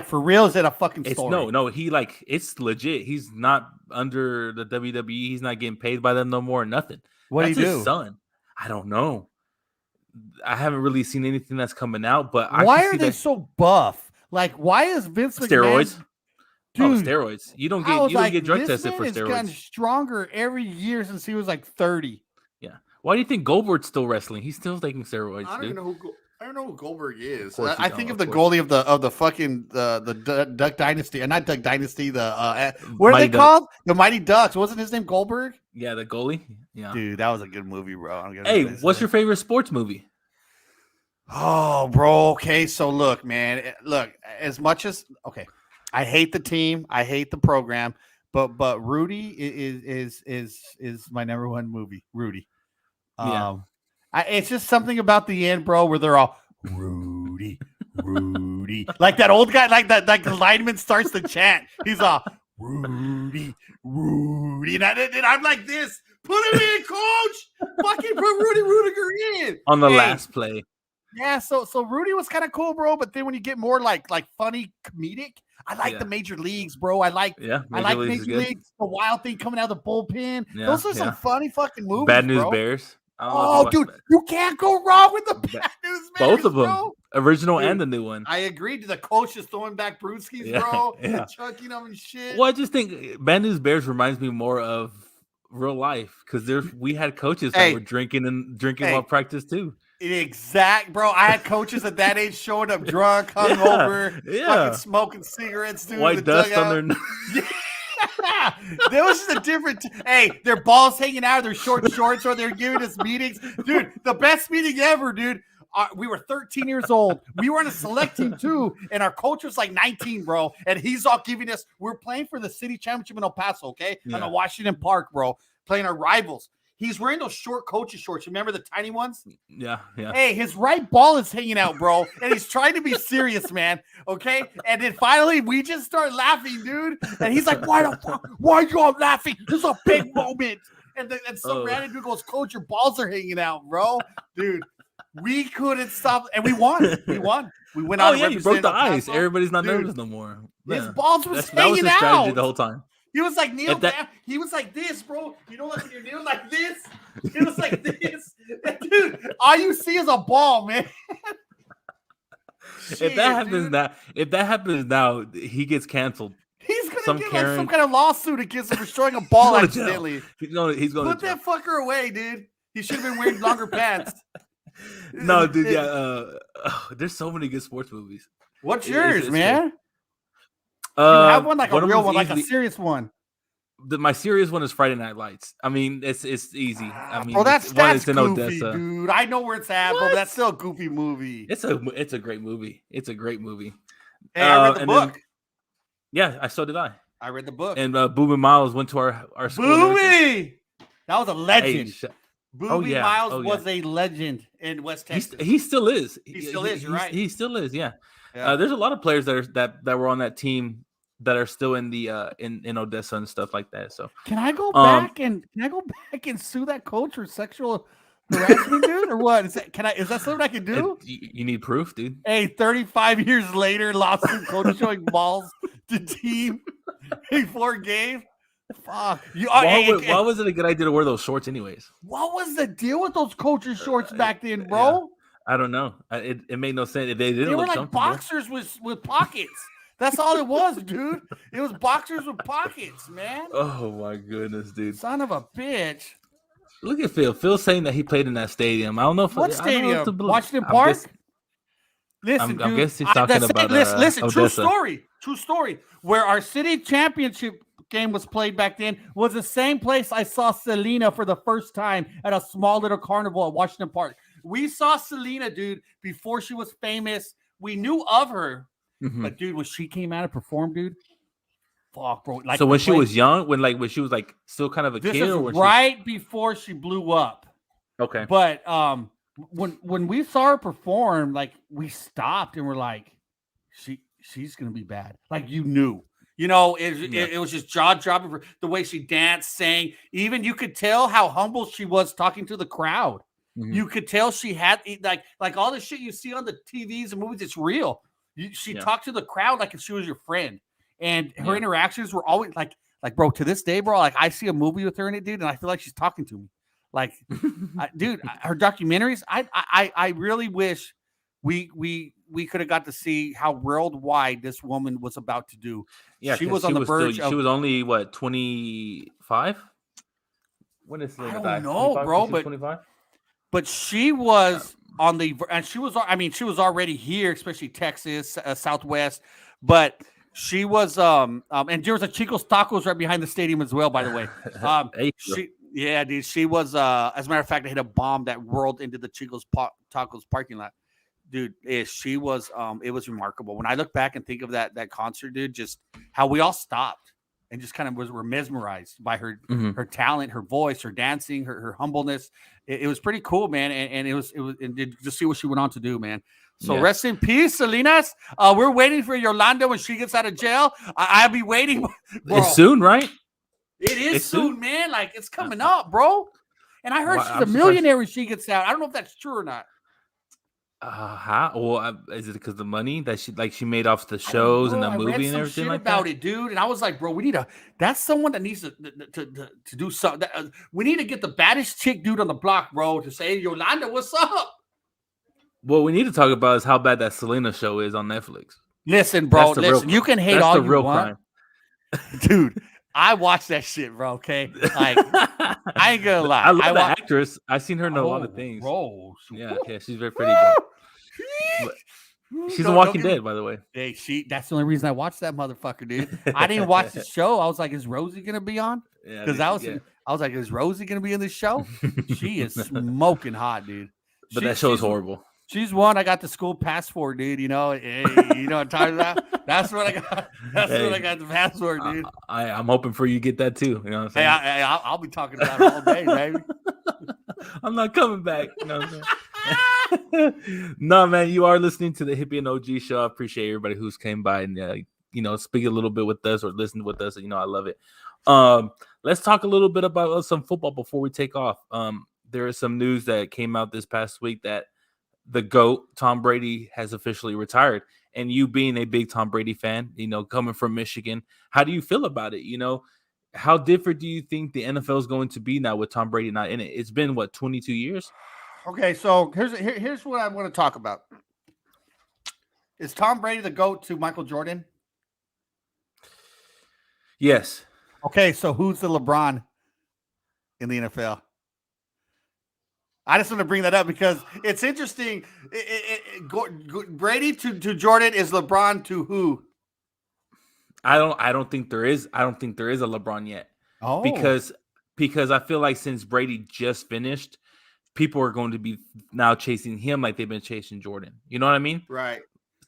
For real? Is it a fucking story? No. He it's legit. He's not under the WWE. He's not getting paid by them no more. Nothing. What do you do? His son. I don't know. I haven't really seen anything that's coming out. But why are they so buff? Why is Vince McMahon? Steroids. Dude, steroids. You don't get drug tested for steroids. He's gotten stronger every year since he was 30. Yeah. Why do you think Goldberg's still wrestling? He's still taking steroids. I don't know who Goldberg is. I think of the goalie of the fucking the Duck Dynasty, not Duck Dynasty. What are they called? The Mighty Ducks. Wasn't his name Goldberg? Yeah, the goalie. Yeah, dude, that was a good movie, bro. Hey, what's your favorite sports movie? Oh, bro. Okay, so look, man. Look, as much as I hate the team, I hate the program, but Rudy is my number one movie. Rudy. Yeah. It's just something about the end, bro, where they're all Rudy, Rudy, like that old guy, like the lineman starts to chant. He's all Rudy, Rudy, and I'm like this. Put him in, coach. Fucking put Rudy Rudiger in On the last play. Yeah, so Rudy was kind of cool, bro. But then when you get more like funny comedic, I like the major leagues, bro. I like Major Leagues, the wild thing coming out of the bullpen. Yeah, those are some funny fucking movies. Bad News bro. Bears. Oh, dude, you can't go wrong with the Bad News Bears. Both of them, bro. original and the new one. I agree. The coach is throwing back brewskis, bro, chucking them and shit. Well, I just think Bad News Bears reminds me more of real life because we had coaches that were drinking while practice too. Bro. I had coaches at that age showing up drunk, hungover, fucking smoking cigarettes, dude. White dust on their. There was just a different. Their balls hanging out of their short shorts, or they're giving us meetings, dude. The best meeting ever, dude. We were 13 years old. We were on a select team too, and our coach was like 19, bro. And he's all giving us. We're playing for the city championship in El Paso, okay, on the Washington Park, bro. Playing our rivals. He's wearing those short coaches shorts. Remember the tiny ones? Yeah. Hey, his right ball is hanging out, bro. And he's trying to be serious, man. Okay? And then finally, we just start laughing, dude. And he's like, why are you all laughing? This is a big moment. And some random dude goes, coach, your balls are hanging out, bro. Dude, we couldn't stop. And we won. We went out. You broke the ice. Everybody's not nervous no more. His balls was hanging out. That was his strategy the whole time. He was like kneel down. He was like this, bro. You know, like when you're kneeling like this. He was like this, dude. All you see is a ball, man. If that happens now, he gets canceled. He's gonna get like some kind of lawsuit against him for throwing a ball accidentally. He's going. Put that fucker away, dude. He should have been wearing longer pants. No, dude. Yeah. There's so many good sports movies. What's yours, man? You have one like a real one, like a serious one. My serious one is Friday Night Lights. I mean, it's easy. I mean, that's goofy, Odessa. Dude. I know where it's at, but that's still a goofy movie. It's a great movie. It's a great movie. Hey, I read the book. So did I. I read the book. And Boobie Miles went to our school. Boobie! That was a legend. Hey, Boobie Miles was a legend in West Texas. He still is. He still is. You're right. He still is. Yeah. There's a lot of players that were on that team that are still in the in Odessa and stuff like that. So can I go back and sue that coach for sexual harassment, dude, or what? Is that something I can do? You need proof, dude. Hey, 35 years later, lawsuit, coach showing balls to team before game. Fuck. Why was it a good idea to wear those shorts anyways? What was the deal with those coaches' shorts back then, bro? I don't know. It made no sense. They were like boxers with pockets. That's all it was, dude. It was boxers with pockets, man. Oh my goodness, dude. Son of a bitch. Look at Phil. Phil's saying that he played in that stadium. I don't know if what stadium? Washington Park. Listen, dude. I guess he's talking about. Listen. Odessa. True story. Where our city championship game was played back then was the same place I saw Selena for the first time at a small little carnival at Washington Park. We saw Selena, dude, before she was famous. We knew of her. Mm-hmm. But dude, when she came out and performed, dude, fuck, bro. Like, so when she was young, when she was like still kind of a kid, or right before she blew up. Okay. But when we saw her perform, like we stopped and we're like, she's gonna be bad. Like you knew. You know, it was just jaw dropping for the way she danced, sang. Even you could tell how humble she was talking to the crowd. Mm-hmm. You could tell she had like all the shit you see on the TVs and movies. It's real. She talked to the crowd like if she was your friend, and her interactions were always like, bro. To this day, bro, like I see a movie with her in it, dude, and I feel like she's talking to me. Like, dude, her documentaries. I really wish we could have got to see how worldwide this woman was about to do. Yeah, she was on the verge. She was only what 25. When is I don't know, bro, but 25. But she was. On the and she was already here, especially Texas, Southwest, but she was and there was a Chico's Tacos right behind the stadium as well, by the way. She was as a matter of fact, they hit a bomb that whirled into the Chico's Tacos parking lot. Dude, she was it was remarkable. When I look back and think of that concert, dude, just how we all stopped. and just kind of were mesmerized by her Mhm. her talent, her voice, her dancing, her humbleness. It was pretty cool, man. And it was and to see what she went on to do, man. So Yeah. rest in peace, Salinas. We're waiting for Yolanda when she gets out of jail. I'll be waiting, bro. It's soon, right? It is It's soon, soon? man. Like it's coming up, bro. And I heard Well, she's I'm a surprised. millionaire when she gets out. I don't know if that's true or not. How? Well, is it because the money that she made off the I don't know, shows and bro. the I read movie and some everything shit like about that? it, dude, and I was like, bro, we need a. That's someone that needs to do something. We need to get the baddest chick dude on the block, bro, to say, Yolanda, what's up? What we need to talk about is how bad that Selena show is on Netflix. Listen, bro. Listen, you can hate That's all the you real want, crime. dude. I watched that shit, bro. Okay, like I ain't gonna lie. I love the actress. I've seen her in a lot of Oh, things. bro. Yeah, she's very pretty, bro. But she's in Walking Dead, by the way. Hey, that's the only reason I watched that motherfucker, dude. I didn't watch the show. I was like, is Rosie gonna be on? Yeah, Because I was like, is Rosie gonna be in the show? She is smoking hot, dude. But that show is horrible. She's one I got the school pass for, dude. You know, hey, you know what I'm talking about? That's what I got. That's what I got the pass for, dude. I'm hoping for you to get that too. You know what I'm saying? Hey, I'll be talking about it all day, baby. I'm not coming back. You know what I'm saying? No, man, you are listening to the Hippie and OG show. I appreciate everybody who's came by and speak a little bit with us or listen with us. I love it. Let's talk a little bit about some football before we take off. There is some news that came out this past week that the GOAT, Tom Brady, has officially retired. And you being a big Tom Brady fan, coming from Michigan, how do you feel about it? How different do you think the NFL is going to be now with Tom Brady not in it? It's been, 22 years? Okay, so here's what I want to talk about. Is Tom Brady the GOAT to Michael Jordan? Yes. Okay, so who's the LeBron in the NFL? I just want to bring that up because it's interesting. Brady to Jordan is LeBron to who? I don't think there is. I don't think there is a LeBron yet. Oh, because I feel like since Brady just finished, people are going to be now chasing him like they've been chasing Jordan. You know what I mean? Right.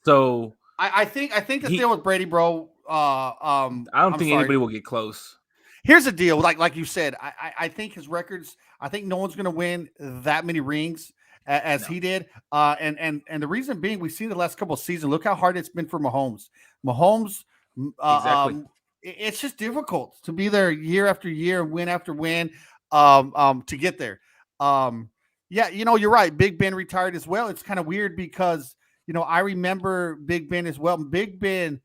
So I think the deal with Brady, bro. I don't think anybody will get close. Here's the deal, like you said, I think his records. I think no one's going to win that many rings as he did. And the reason being, we've seen the last couple of seasons. Look how hard it's been for Mahomes. Exactly. It's just difficult to be there year after year, win after win, to get there. Yeah, you're right. Big Ben retired as well. It's kind of weird because I remember Big Ben as well. Big Ben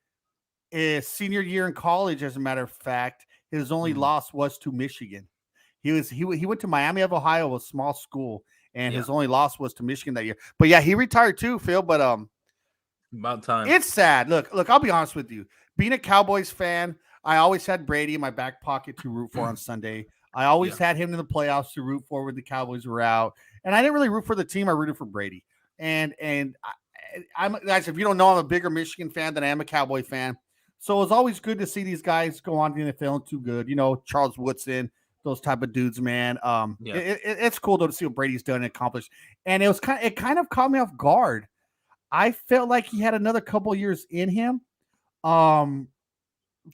is senior year in college, as a matter of fact. His only loss was to Michigan. He went to Miami of Ohio, a small school, and his only loss was to Michigan that year. But yeah, he retired too, Phil. But about time. It's sad. Look, I'll be honest with you. Being a Cowboys fan, I always had Brady in my back pocket to root for on Sunday. I always had him in the playoffs to root for when the Cowboys were out. And I didn't really root for the team. I rooted for Brady. And I'm guys, if you don't know, I'm a bigger Michigan fan than I am a Cowboy fan. So it's always good to see these guys go on to the NFL and too good. Charles Woodson, those type of dudes, man. It's cool though to see what Brady's done and accomplished. And it kind of caught me off guard. I felt like he had another couple years in him. But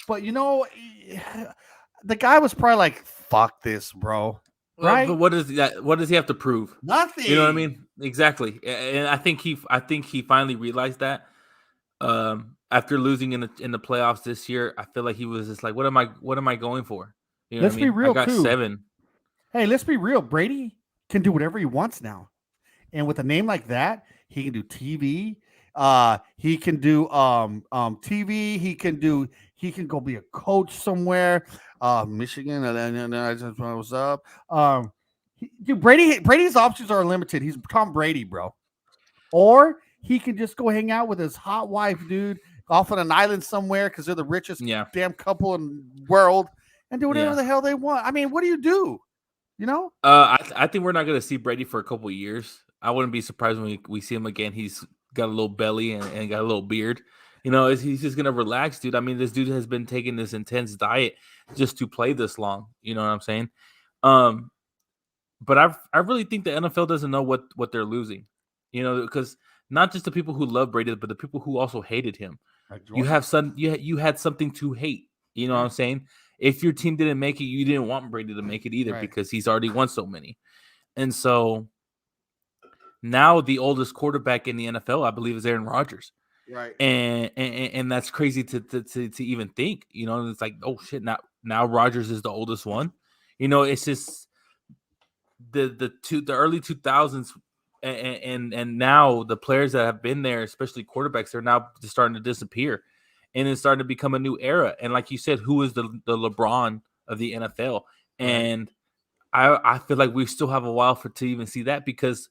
the guy was probably like, fuck this, bro. Right? But what does he have to prove? Nothing. You know what I mean? Exactly. And I think he finally realized that. After losing in the playoffs this year, I feel like he was just like, what am I going for? Let's be real. I got 7. Hey, let's be real. Brady can do whatever he wants now. And with a name like that, he can do TV. He can do TV. He can go be a coach somewhere. Michigan, and I just was up. Dude, Brady's options are limited. He's Tom Brady, bro. Or he can just go hang out with his hot wife, dude, off on an island somewhere because they're the richest damn couple in the world, and do whatever the hell they want. I mean, what do you do? I think we're not going to see Brady for a couple of years. I wouldn't be surprised when we see him again. He's got a little belly and got a little beard. He's just going to relax, dude. I mean, this dude has been taking this intense diet just to play this long. You know what I'm saying? But I really think the NFL doesn't know what they're losing. Because not just the people who love Brady, but the people who also hated him. You had something to hate. You know what I'm saying? If your team didn't make it, you didn't want Brady to make it either because he's already won so many. And so now the oldest quarterback in the NFL, I believe, is Aaron Rodgers. Right. And that's crazy to even think. You know, it's like, oh shit, now Rodgers is the oldest one. You know, it's just the early 2000s and now the players that have been there, especially quarterbacks, they're now just starting to disappear. And it's starting to become a new era. And like you said, who is the LeBron of the NFL? And I feel like we still have a while to even see that, because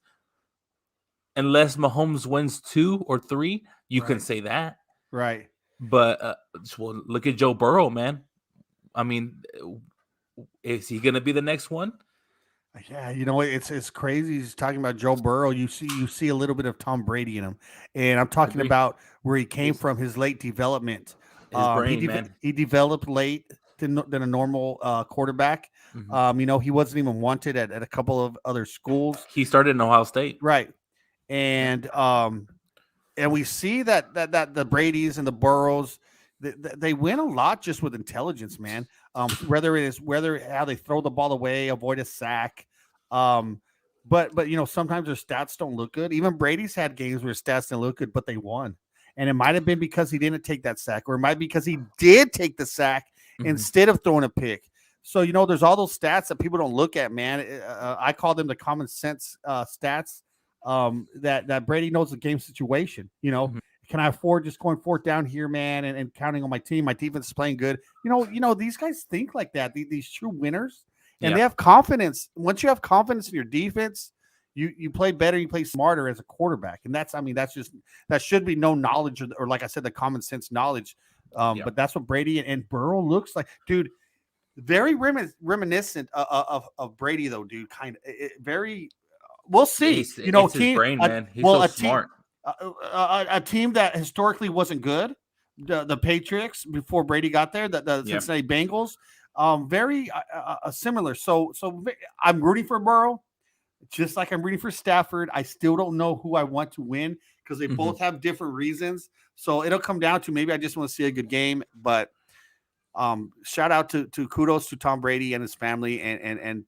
unless Mahomes wins 2 or 3, you can say that. Right. But well, look at Joe Burrow, man. I mean, is he going to be the next one? Yeah, you know, it's crazy. He's talking about Joe Burrow. You see a little bit of Tom Brady in him, and I'm talking about where he came from, his late development. His brain, man. He developed late than a normal quarterback. You know, he wasn't even wanted at a couple of other schools. He started in Ohio State, right? And we see that the Bradys and the Burrows, they win a lot just with intelligence, man. Whether how they throw the ball away, avoid a sack. But you know, sometimes their stats don't look good. Even Brady's had games where his stats didn't look good, but they won. And it might have been because he didn't take that sack, or it might be because he did take the sack instead of throwing a pick. So, you know, there's all those stats that people don't look at, man. I call them the common sense stats. That Brady knows the game situation. You know, can I afford just going 4th down here, man, and counting on my team? My defense is playing good. You know, these guys think like that. These true winners, and they have confidence. Once you have confidence in your defense, you play better, you play smarter as a quarterback, and that should be no knowledge or like I said, the common sense knowledge. But that's what Brady and Burrow looks like, dude. Very reminiscent of Brady, though, dude. Kind of very. We'll see. It's his brain, man. He's so smart. A team that historically wasn't good, the Patriots before Brady got there, the Cincinnati Bengals, very similar. So I'm rooting for Burrow, just like I'm rooting for Stafford. I still don't know who I want to win because they both have different reasons. So it'll come down to maybe I just want to see a good game. But shout out to kudos to Tom Brady and his family and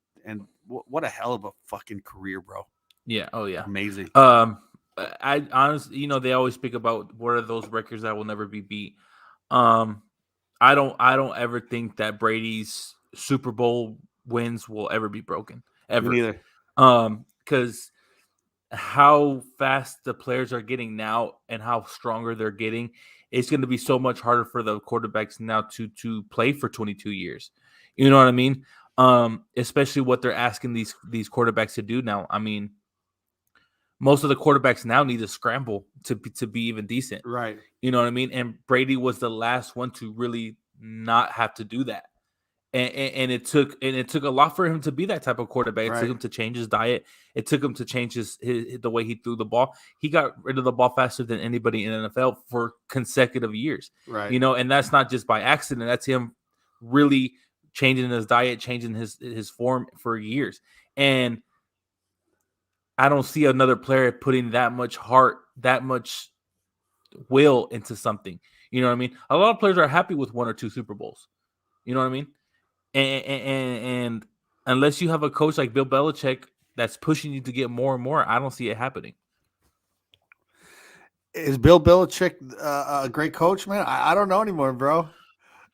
what a hell of a fucking career, bro. Yeah. Oh yeah. Amazing. I honestly, you know, they always speak about what are those records that will never be beat. I don't ever think that Brady's Super Bowl wins will ever be broken. Ever. Me neither. Because how fast the players are getting now and how stronger they're getting, it's going to be so much harder for the quarterbacks now to play for 22 years. You know what I mean? Especially what they're asking these quarterbacks to do now. I mean, most of the quarterbacks now need to scramble to be even decent. Right. You know what I mean? And Brady was the last one to really not have to do that. And it took a lot for him to be that type of quarterback. It took him to change his diet. It took him to change the way he threw the ball. He got rid of the ball faster than anybody in the NFL for consecutive years. Right. You know, and that's not just by accident. That's him really changing his diet, changing his form for years. And I don't see another player putting that much heart, that much will into something. You know what I mean? A lot of players are happy with 1 or 2 Super Bowls. You know what I mean? And unless you have a coach like Bill Belichick that's pushing you to get more and more, I don't see it happening. Is Bill Belichick a great coach, man? I don't know anymore, bro.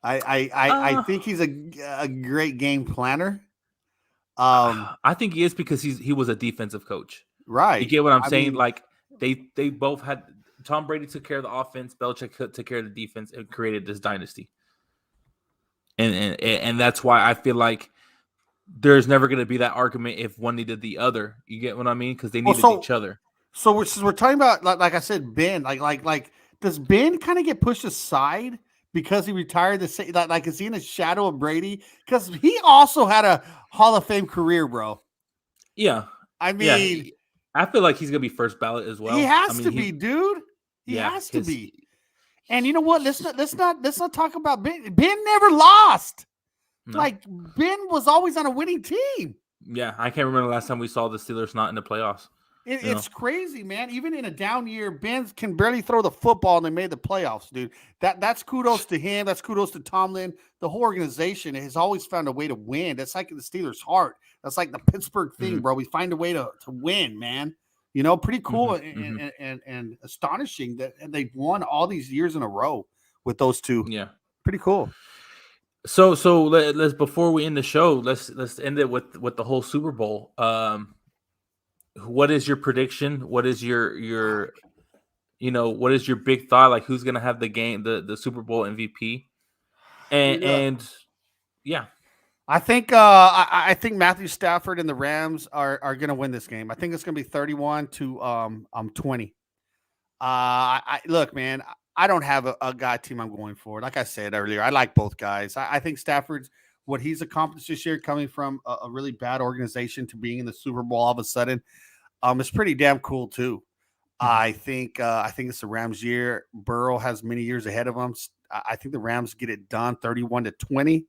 I think he's a great game planner. I think he is because he was a defensive coach. Right. You get what I'm saying? Mean, like they both had Tom Brady took care of the offense, Belichick took care of the defense, and created this dynasty. And that's why I feel like there's never going to be that argument if one needed the other. You get what I mean? Because they needed each other. So we're talking about like I said, Ben. Like does Ben kind of get pushed aside because he retired? Like is he in the shadow of Brady? Because he also had a Hall of Fame career, bro. Yeah, I mean, I feel like he's gonna be first ballot as well. He has to be, dude. He has to be. And you know what? Let's not talk about Ben. Ben never lost. No. Like Ben was always on a winning team. Yeah, I can't remember the last time we saw the Steelers not in the playoffs. You know, It's crazy, man. Even in a down year, Ben can barely throw the football, and they made the playoffs, dude. That's kudos to him. That's kudos to Tomlin. The whole organization has always found a way to win. That's like the Steelers' heart. That's like the Pittsburgh thing, mm-hmm. bro. We find a way to win, man. You know, pretty cool Mm-hmm. and astonishing that they've won all these years in a row with those two. Yeah. Pretty cool. So let's before we end the show, let's end it with the whole Super Bowl. What is your prediction? What is your what is your big thought? Like, who's gonna have the game, the Super Bowl MVP? And yeah, I think I think Matthew Stafford and the Rams are going to win this game. I think it's going to be 31 to 20. I look, man, I don't have a guy team I'm going for. Like I said earlier, I like both guys. I think Stafford's what he's accomplished this year, coming from a really bad organization to being in the Super Bowl all of a sudden, is pretty damn cool too. I think it's the Rams' year. Burrow has many years ahead of him. I think the Rams get it done 31 to 20.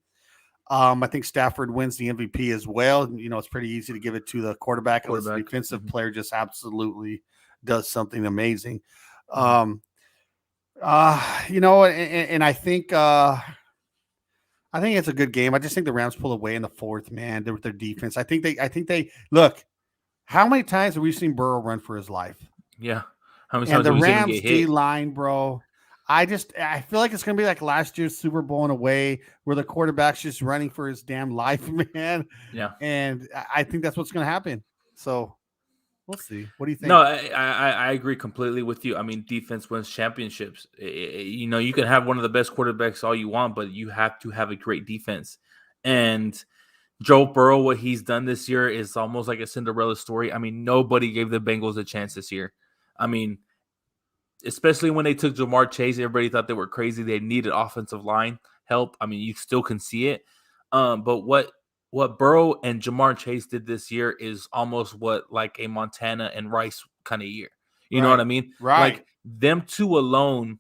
I think Stafford wins the MVP as well. You know, it's pretty easy to give it to the quarterback. Unless the defensive player just absolutely does something amazing. You know, and I think it's a good game. I just think the Rams pull away in the fourth, man. With their defense. I think they look. How many times have we seen Burrow run for his life? Yeah. How many times? And the Rams D line, bro. I feel like it's gonna be like last year's Super Bowl in a way where the quarterback's just running for his damn life, man. Yeah. And I think that's what's gonna happen. So we'll see. What do you think? No, I agree completely with you. I mean, defense wins championships. You know, you can have one of the best quarterbacks all you want, but you have to have a great defense. And Joe Burrow, what he's done this year is almost like a Cinderella story. I mean, nobody gave the Bengals a chance this year. I mean, especially when they took Jamar Chase, everybody thought they were crazy. They needed offensive line help. I mean, you still can see it. But what Burrow and Jamar Chase did this year is almost what like a Montana and Rice kind of year. You know what I mean? Right. Like them two alone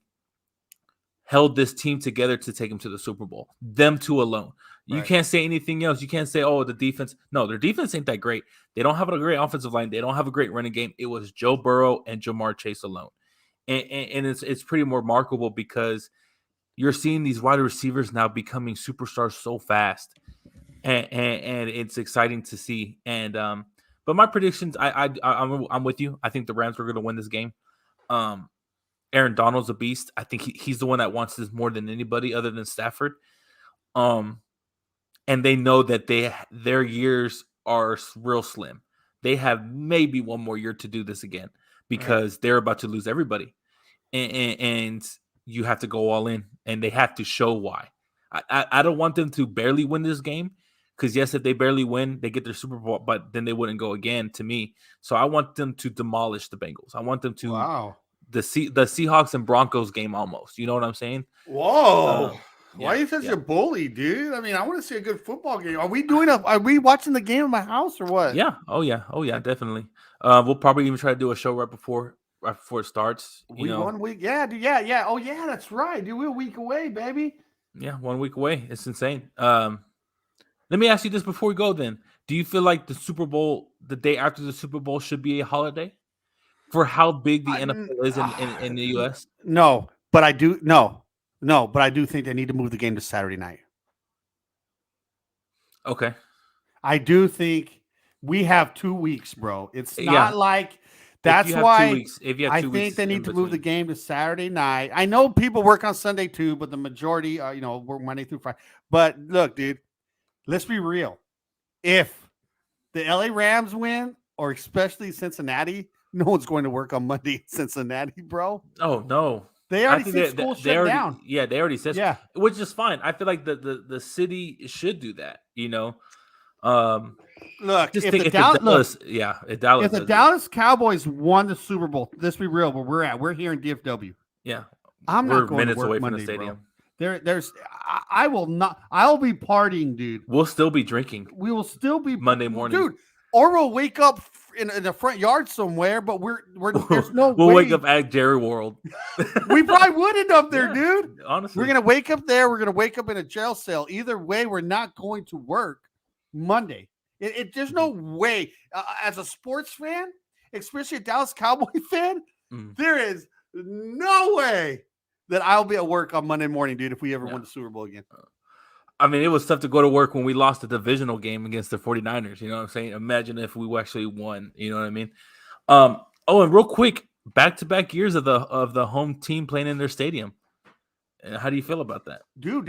held this team together to take them to the Super Bowl. Them two alone. You can't say anything else. You can't say, oh, the defense. No, their defense ain't that great. They don't have a great offensive line. They don't have a great running game. It was Joe Burrow and Jamar Chase alone. And it's pretty remarkable because you're seeing these wide receivers now becoming superstars so fast. And it's exciting to see. And but my predictions, I'm with you. I think the Rams are going to win this game. Aaron Donald's a beast. I think he's the one that wants this more than anybody other than Stafford. And they know that their years are real slim. They have maybe one more year to do this again because they're about to lose everybody. And you have to go all in, and they have to show why. I don't want them to barely win this game because, yes, if they barely win, they get their Super Bowl, but then they wouldn't go again to me. So I want them to demolish the Bengals. I want them to the Seahawks and Broncos game almost. You know what I'm saying? Whoa. Why are you such a bully, dude? I mean, I want to see a good football game. Are we watching the game in my house or what? Yeah. Oh yeah, definitely. We'll probably even try to do a show right before it starts. You know, 1 week. Yeah, dude, yeah. Oh yeah, that's right. Dude, we're a week away, baby. Yeah, 1 week away. It's insane. Let me ask you this before we go then. Do you feel like the Super Bowl, the day after the Super Bowl, should be a holiday for how big the NFL is in the US? No, but I do but I do think they need to move the game to Saturday night. Okay. I do think we have 2 weeks, bro. It's not like that's why I think they need to move the game to Saturday night. I know people work on Sunday too, but the majority, work Monday through Friday. But look, dude, let's be real. If the LA Rams win, or especially Cincinnati, no one's going to work on Monday in Cincinnati, bro. Oh, no. They already said school shut down. Yeah, they already said, which is fine. I feel like the city should do that, you know. Look, if the Dallas Cowboys won the Super Bowl, let's be real, where we're at. We're here in DFW. Yeah, I'm not going minutes to work away Monday, from the stadium. Bro. I will not. I'll be partying, dude. We'll still be drinking. We will still be Monday morning, dude. Or we'll wake up in the front yard somewhere, but there's no we'll way. wake up at Jerry World. We probably would end up there, dude. Honestly, we're gonna wake up there. We're gonna wake up in a jail cell. Either way, we're not going to work Monday. There's no way. As a sports fan, especially a Dallas Cowboy fan, Mm. there is no way that I'll be at work on Monday morning, dude, if we ever Yeah. won the Super Bowl again. I mean, it was tough to go to work when we lost the divisional game against the 49ers. You know what I'm saying? Imagine if we actually won. You know what I mean? Oh, and real quick, back-to-back years of the home team playing in their stadium. How do you feel about that? Dude,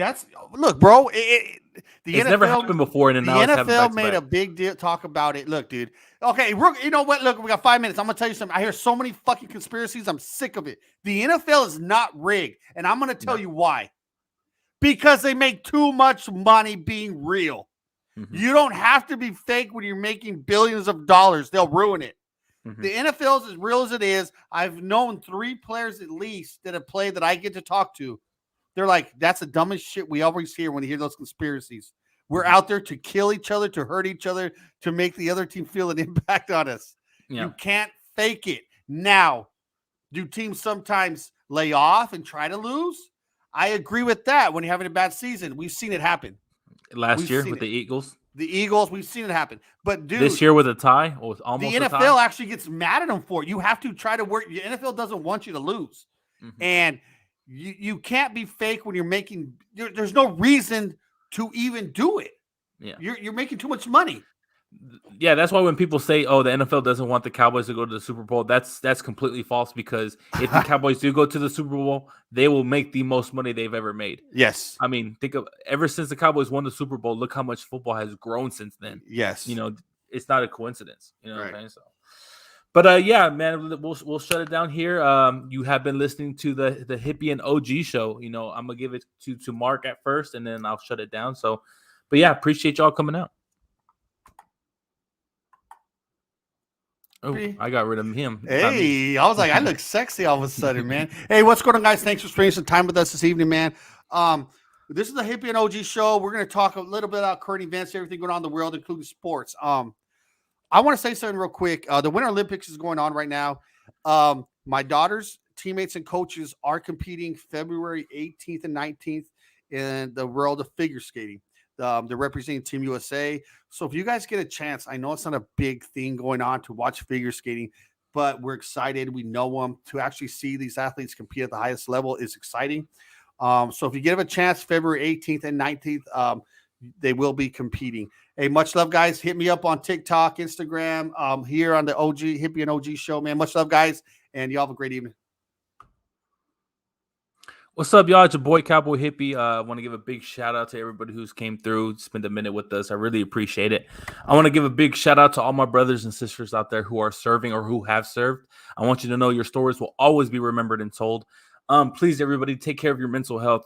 look, bro. The It's NFL never happened before, and the now it's happened NFL made a back-to-back. big deal. Talk about it. Look, dude. Okay, you know what? Look, we got 5 minutes. I'm gonna tell you something. I hear so many fucking conspiracies. I'm sick of it. The NFL is not rigged, and I'm gonna tell you why. Because they make too much money being real. Mhm. You don't have to be fake when you're making billions of dollars. They'll ruin it. Mhm. The NFL is as real as it is. I've known 3 players at least that have played that I get to talk to. They're like, that's the dumbest shit we always hear when you hear those conspiracies. We're out there to kill each other, to hurt each other, to make the other team feel an impact on us. Yeah. You can't fake it. Now, do teams sometimes lay off and try to lose? I agree with that when you're having a bad season. We've seen it happen. Last year with the Eagles. The Eagles, we've seen it happen. But, dude, This year with a tie, or almost the a NFL tie. actually gets mad at them for it. You have to try to work. The NFL doesn't want you to lose. Mm-hmm. And you can't be fake when you're making – there's no reason to even do it. Yeah. You're making too much money. Yeah, that's why when people say, "Oh, the NFL doesn't want the Cowboys to go to the Super Bowl," that's completely false, because if the Cowboys do go to the Super Bowl, they will make the most money they've ever made. Yes. I mean, think of ever since the Cowboys won the Super Bowl, look how much football has grown since then. Yes. You know, it's not a coincidence. You know Right. what I'm saying? So, but yeah, man, we'll shut it down here. You have been listening to the Hippie and OG show. You know, I'm gonna give it to Mark at first, and then I'll shut it down. So, but yeah, appreciate y'all coming out. Oh, I got rid of him. Hey, I was like, I look sexy all of a sudden, man. Hey, what's going on, guys? Thanks for spending some time with us this evening, man. This is the Hippie and OG show. We're going to talk a little bit about current events, everything going on in the world, including sports. I want to say something real quick. The Winter Olympics is going on right now. My daughter's teammates and coaches are competing February 18th and 19th in the world of figure skating. They're representing Team USA. So if you guys get a chance, I know it's not a big thing going on to watch figure skating, but we're excited. We know them. To actually see these athletes compete at the highest level is exciting. So if you give a chance, February 18th and 19th, they will be competing. Hey, much love, guys. Hit me up on TikTok, Instagram, here on the OG Hippie and OG show, man. Much love, guys, and y'all have a great evening. What's up, y'all? It's your boy Cowboy Hippie. I want to give a big shout out to everybody who's came through, spent a minute with us. I really appreciate it. I want to give a big shout out to all my brothers and sisters out there who are serving or who have served. I want you to know your stories will always be remembered and told. Please, everybody, take care of your mental health.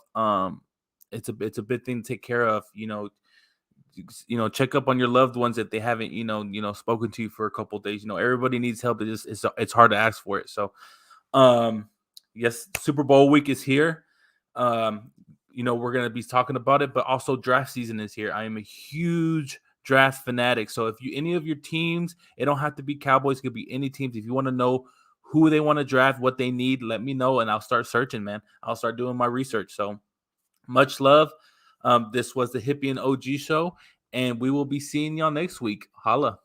It's a big thing to take care of. You know, check up on your loved ones if they haven't, spoken to you for a couple of days. You know, everybody needs help. It's hard to ask for it. So, yes, Super Bowl week is here. We're going to be talking about it, but also draft season is here. I am a huge draft fanatic. So if any of your teams, it don't have to be Cowboys, it could be any teams. If you want to know who they want to draft, what they need, let me know, and I'll start searching, man. I'll start doing my research. So much love. This was the Hippie and OG show, and we will be seeing y'all next week. Holla.